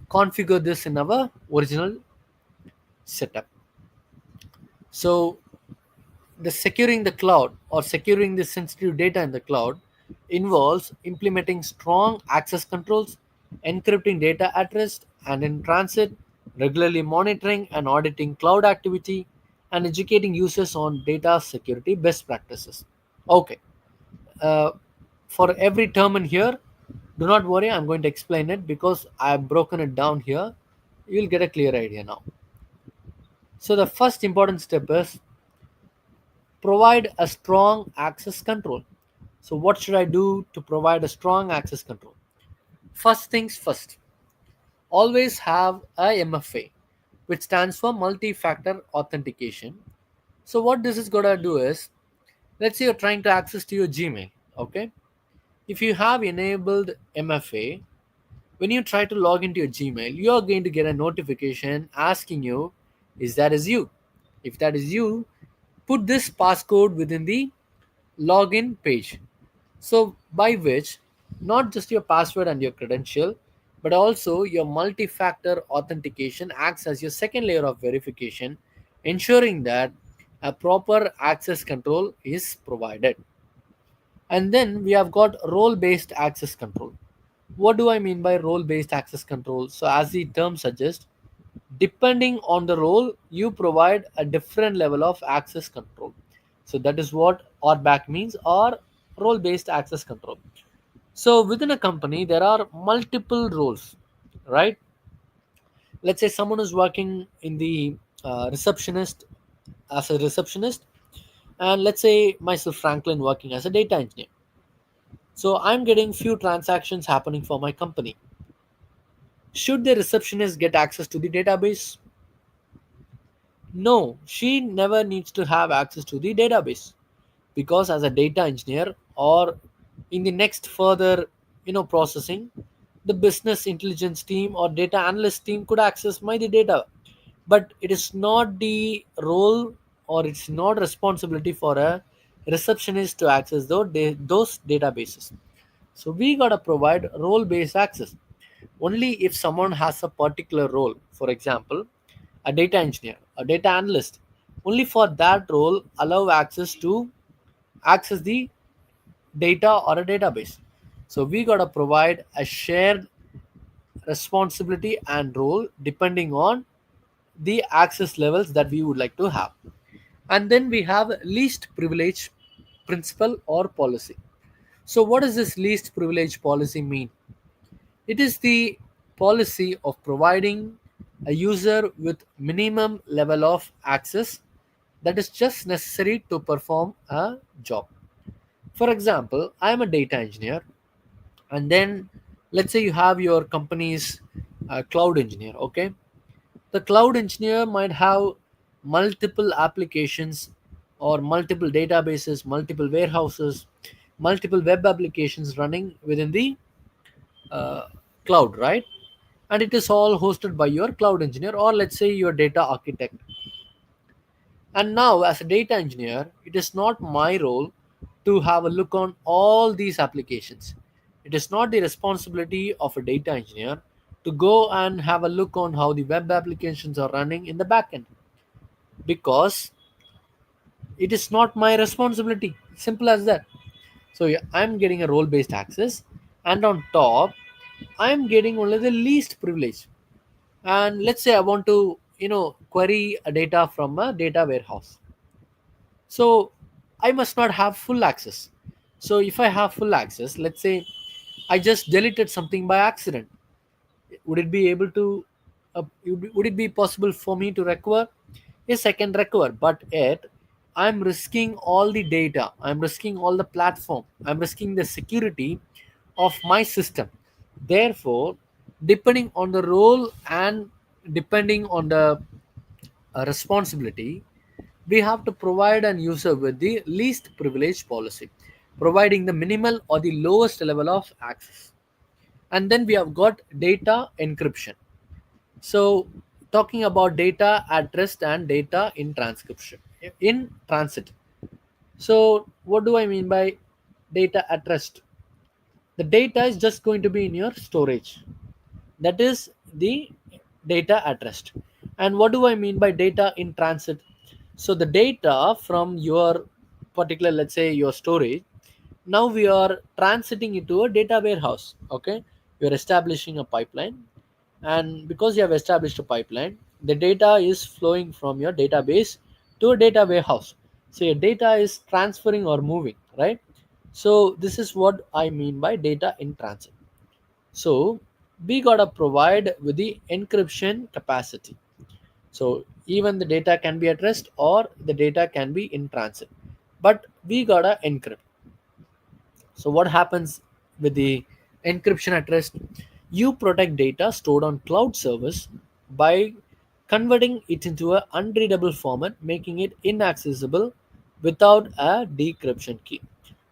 configure this in our original setup. So the securing the cloud or securing the sensitive data in the cloud involves implementing strong access controls, encrypting data at rest and in transit, regularly monitoring and auditing cloud activity, and educating users on data security best practices. Okay, uh, for every term in here, do not worry, I'm going to explain it because I've broken it down here. You'll get a clear idea now. So, the first important step is provide a strong access control. So, what should I do to provide a strong access control? First things first, always have a MFA, which stands for multi factor authentication. So, what this is going to do is, let's say you're trying to access to your Gmail. Okay, if you have enabled MFA, when you try to log into your Gmail, you are going to get a notification asking you, is that is you? If that is you, put this passcode within the login page. So, by which not just your password and your credential, but also your multi factor authentication acts as your second layer of verification, ensuring that a proper access control is provided. And then we have got role based access control. What do I mean by role based access control? So, as the term suggests, depending on the role, you provide a different level of access control. So, that is what RBAC means, or role based access control. So, within a company, there are multiple roles, right? Let's say someone is working in the receptionist as a receptionist, and let's say myself, Franklin, working as a data engineer. So, I'm getting few transactions happening for my company. Should the receptionist get access to the database? No, she never needs to have access to the database, because as a data engineer or In the next further processing, the business intelligence team or data analyst team could access my the data, but it is not the role or it's not responsibility for a receptionist to access those databases. So we gotta provide role based access only if someone has a particular role. For example, a data engineer, a data analyst, only for that role allow access to access the data or a database. So we got to provide a shared responsibility and role depending on the access levels that we would like to have. And then we have least privilege principle or policy. So what does this least privilege policy mean? It is the policy of providing a user with minimum level of access that is just necessary to perform a job. For example, I am a data engineer, and then let's say you have your company's cloud engineer. Okay, the cloud engineer might have multiple applications or multiple databases, multiple warehouses, multiple web applications running within the uh, cloud, right? And it is all hosted by your cloud engineer, or let's say your data architect. And now, as a data engineer, it is not my role to have a look on all these applications. It is not the responsibility of a data engineer to go and have a look on how the web applications are running in the backend, because it is not my responsibility. Simple as that. So yeah, I'm getting a role based access, and on top, I'm getting only the least privilege. And let's say I want to query a data from a data warehouse. So I must not have full access. So if I have full access, let's say I just deleted something by accident, would it be able to would it be possible for me to recover? Yes, I can recover, but yet I'm risking all the data, I'm risking all the platform, I'm risking the security of my system. Therefore, depending on the role and depending on the responsibility, we have to provide an user with the least privilege policy, providing the minimal or the lowest level of access. And then we have got data encryption. So, talking about data at rest and data in transcription, in transit. So, what do I mean by data at rest? The data is just going to be in your storage. That is the data at rest. And what do I mean by data in transit? So the data from your particular, let's say your storage, now we are transiting it to a data warehouse. Okay, we are establishing a pipeline, and because you have established a pipeline, the data is flowing from your database to a data warehouse. So your data is transferring or moving, right? So this is what I mean by data in transit. So we gotta provide with the encryption capacity. So even the data can be at rest or the data can be in transit, but we gotta encrypt. So what happens with the encryption at rest? You protect data stored on cloud service by converting it into a unreadable format, making it inaccessible without a decryption key.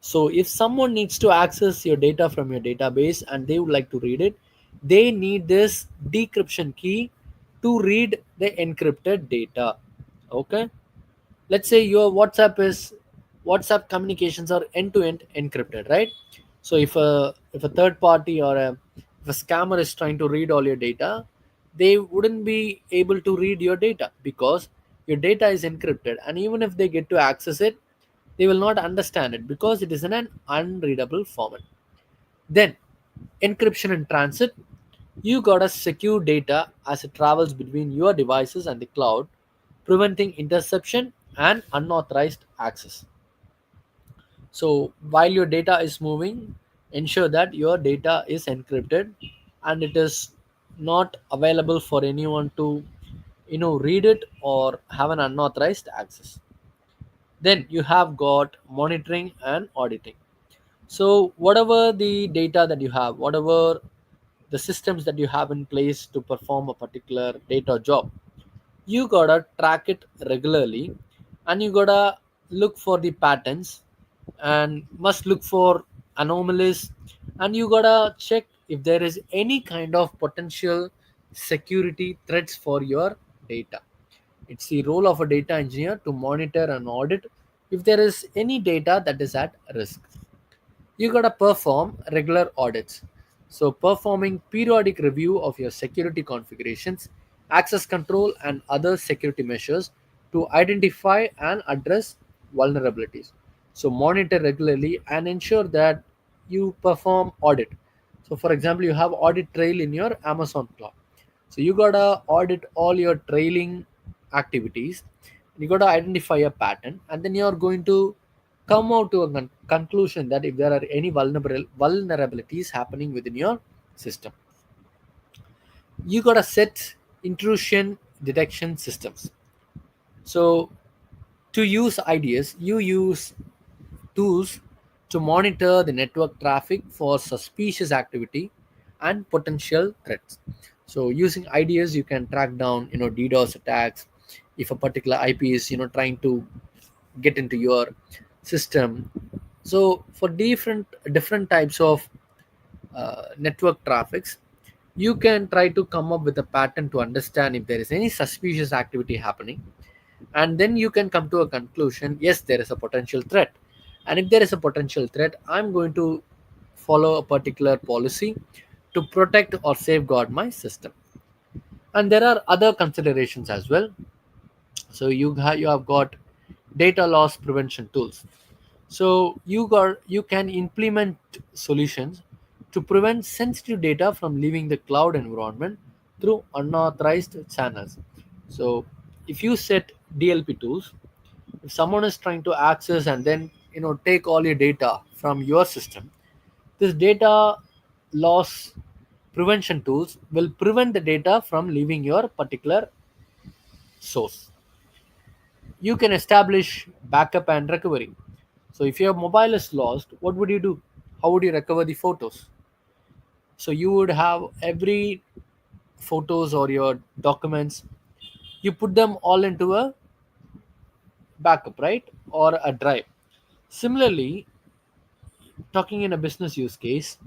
So if someone needs to access your data from your database and they would like to read it, they need this decryption key to read the encrypted data. Okay, let's say your whatsapp communications are end to end encrypted, right? So if a third party or if a scammer is trying to read all your data, they wouldn't be able to read your data because your data is encrypted, and even if they get to access it, they will not understand it because it is in an unreadable format. Then encryption in transit, you gotta secure data as it travels between your devices and the cloud, preventing interception and unauthorized access. So while your data is moving, ensure that your data is encrypted and it is not available for anyone to read it or have an unauthorized access. Then you have got monitoring and auditing. So whatever the data that you have, whatever the systems that you have in place to perform a particular data job, you gotta track it regularly, and you gotta look for the patterns and must look for anomalies, and you gotta check if there is any kind of potential security threats for your data. It's the role of a data engineer to monitor and audit if there is any data that is at risk. You got to perform regular audits. So, performing periodic review of your security configurations, access control, and other security measures to identify and address vulnerabilities. So, monitor regularly and ensure that you perform audit. So, for example, you have audit trail in your Amazon cloud. So, you got to audit all your trailing activities. You got to identify a pattern, and then you're going to come out to a conclusion that if there are any vulnerabilities happening within your system, you got to set intrusion detection systems. So to use ideas, you use tools to monitor the network traffic for suspicious activity and potential threats. So using ideas, you can track down DDoS attacks. If a particular IP is trying to get into your system. So for different types of network traffics, you can try to come up with a pattern to understand if there is any suspicious activity happening, and then you can come to a conclusion, yes, there is a potential threat. And if there is a potential threat, I'm going to follow a particular policy to protect or safeguard my system. And there are other considerations as well. So you have got data loss prevention tools. So you can implement solutions to prevent sensitive data from leaving the cloud environment through unauthorized channels. So if you set DLP tools, if someone is trying to access and then take all your data from your system, this data loss prevention tools will prevent the data from leaving your particular source. You can establish backup and recovery. So if your mobile is lost, what would you do? How would you recover the photos? So you would have every photos or your documents, you put them all into a backup, right? Or a drive. Similarly, talking in a business use case,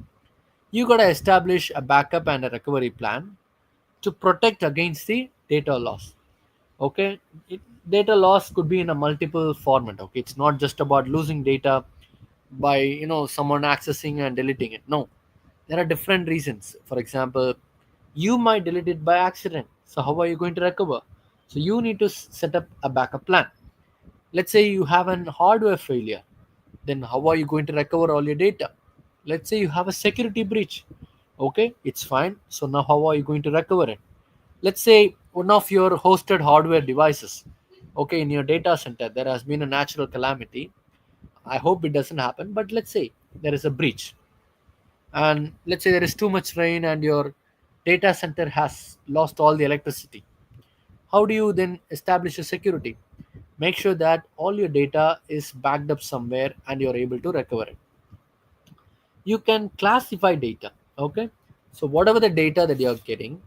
you got to establish a backup and a recovery plan to protect against the data loss. Okay, data loss could be in a multiple format. Okay, it's not just about losing data by someone accessing and deleting it. No, there are different reasons. For example, you might delete it by accident, so how are you going to recover? So you need to set up a backup plan. Let's say you have an hardware failure, then how are you going to recover all your data? Let's say you have a security breach. Okay, it's fine, so now how are you going to recover it? Let's say one of your hosted hardware devices, okay, in your data center there has been a natural calamity. I hope it doesn't happen, but let's say there is a breach, and let's say there is too much rain and your data center has lost all the electricity. How do you then establish a security? Make sure that all your data is backed up somewhere and you're able to recover it. You can classify data. Okay, so whatever the data that you're getting,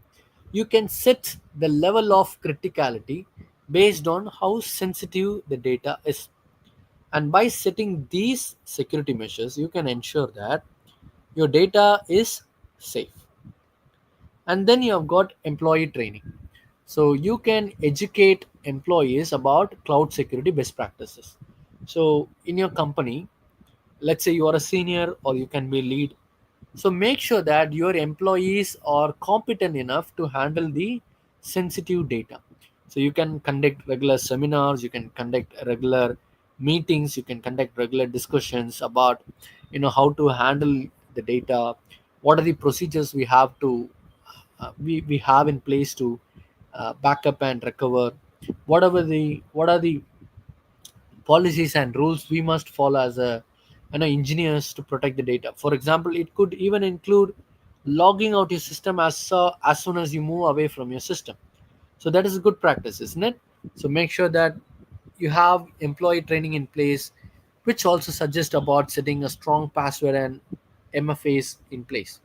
you can set the level of criticality based on how sensitive the data is. And by setting these security measures, you can ensure that your data is safe. And then you have got employee training. So you can educate employees about cloud security best practices. So in your company, let's say you are a senior or you can be lead, so make sure that your employees are competent enough to handle the sensitive data. So you can conduct regular seminars, you can conduct regular meetings, you can conduct regular discussions about how to handle the data, what are the procedures we have in place to back up and recover, what are the policies and rules we must follow as a engineers to protect the data. For example, it could even include logging out your system as soon as you move away from your system. So that is a good practice, isn't it? So make sure that you have employee training in place, which also suggests about setting a strong password and MFAs in place.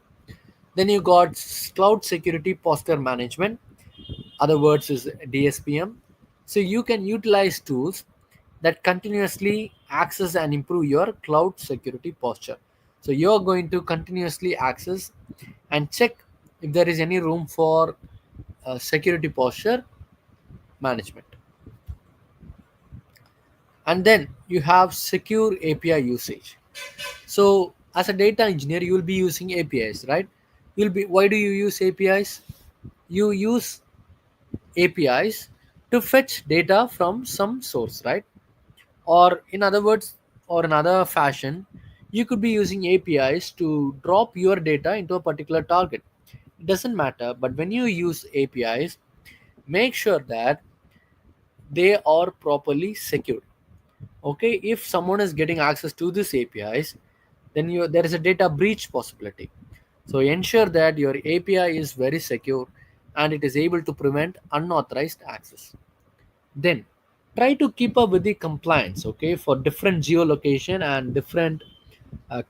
Then you got cloud security posture management, other words is DSPM. So you can utilize tools that continuously access and improve your cloud security posture. So you're going to continuously access and check if there is any room for security posture management. And then you have secure API usage. So as a data engineer, you will be using APIs, right? Why do you use APIs? You use APIs to fetch data from some source, right? Or in other words, or another fashion, you could be using APIs to drop your data into a particular target. It doesn't matter, but when you use APIs, make sure that they are properly secured. Okay, if someone is getting access to these APIs, then there is a data breach possibility. So ensure that your API is very secure and it is able to prevent unauthorized access. Then try to keep up with the compliance. Okay, for different geolocation and different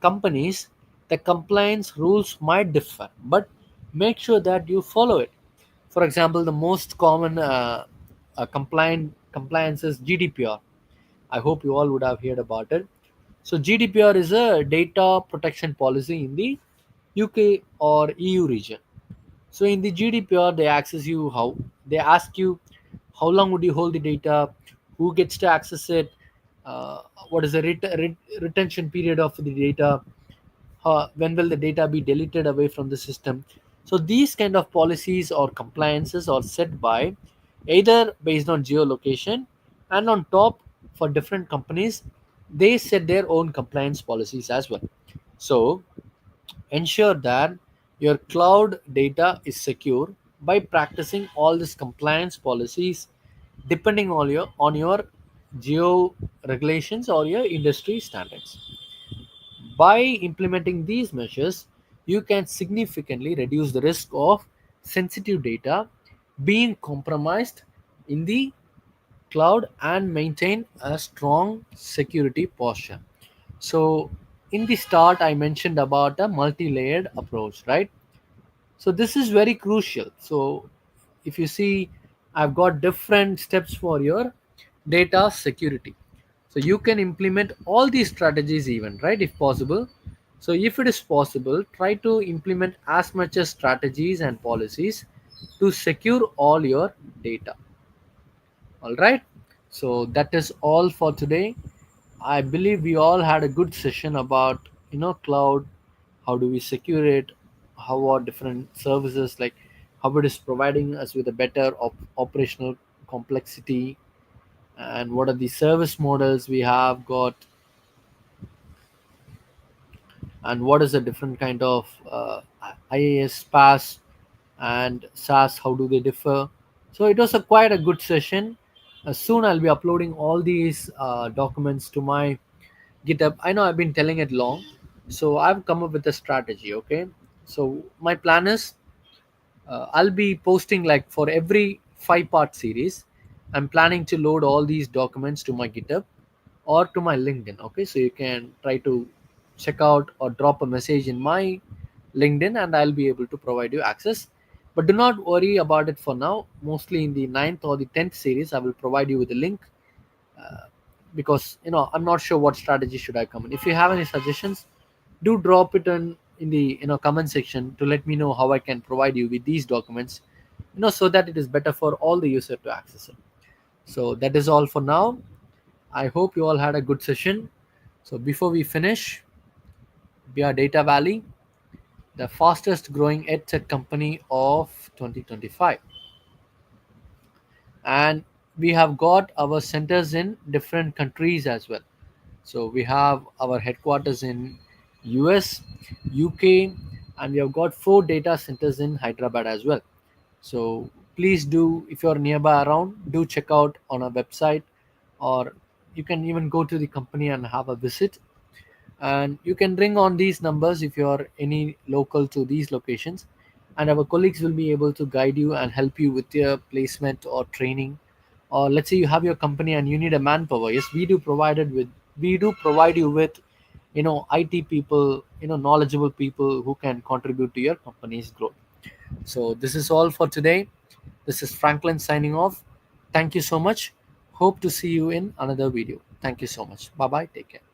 companies, the compliance rules might differ, but make sure that you follow it. For example, the most common compliance is GDPR. I hope you all would have heard about it. So GDPR is a data protection policy in the UK or EU region. So in the GDPR, they ask you how long would you hold the data, who gets to access it, what is the retention period of the data, when will the data be deleted away from the system. So these kind of policies or compliances are set by either based on geolocation, and on top, for different companies, they set their own compliance policies as well. So ensure that your cloud data is secure by practicing all these compliance policies depending on your geo regulations or your industry standards. By implementing these measures, you can significantly reduce the risk of sensitive data being compromised in the cloud and maintain a strong security posture. So, in the start, I mentioned about a multi layered approach, right? So this is very crucial. So if you see, I've got different steps for your data security. So you can implement all these strategies even, right, if possible. So if it is possible, try to implement as much as strategies and policies to secure all your data. All right. So that is all for today. I believe we all had a good session about cloud, how do we secure it, how are different services, like how it is providing us with a better operational complexity, and what are the service models we have got, and what is the different kind of IaaS, PaaS, and SaaS, how do they differ. So it was a quite a good session. Soon I'll be uploading all these documents to my GitHub. I know I've been telling it long, so I've come up with a strategy. Okay, so my plan is I'll be posting, like, for every 5-part series. I'm planning to load all these documents to my GitHub or to my LinkedIn. Okay, so you can try to check out or drop a message in my LinkedIn, and I'll be able to provide you access. But do not worry about it for now. Mostly in the ninth or the 10th series, I will provide you with a link, because I'm not sure what strategy should I come in. If you have any suggestions, do drop it in the comment section to let me know how I can provide you with these documents, so that it is better for all the user to access it. So that is all for now. I hope you all had a good session. So before we finish, we are Data Valley, the fastest growing edtech company of 2025. And we have got our centers in different countries as well. So we have our headquarters in US, UK, and we have got 4 data centers in Hyderabad as well. So please do, if you're nearby around, do check out on our website, or you can even go to the company and have a visit. And you can ring on these numbers if you're any local to these locations, and our colleagues will be able to guide you and help you with your placement or training. Or let's say you have your company and you need a manpower. Yes, we do provide you with IT people, knowledgeable people who can contribute to your company's growth. So this is all for today. This is Franklin signing off. Thank you so much. Hope to see you in another video. Thank you so much. Bye bye. Take care.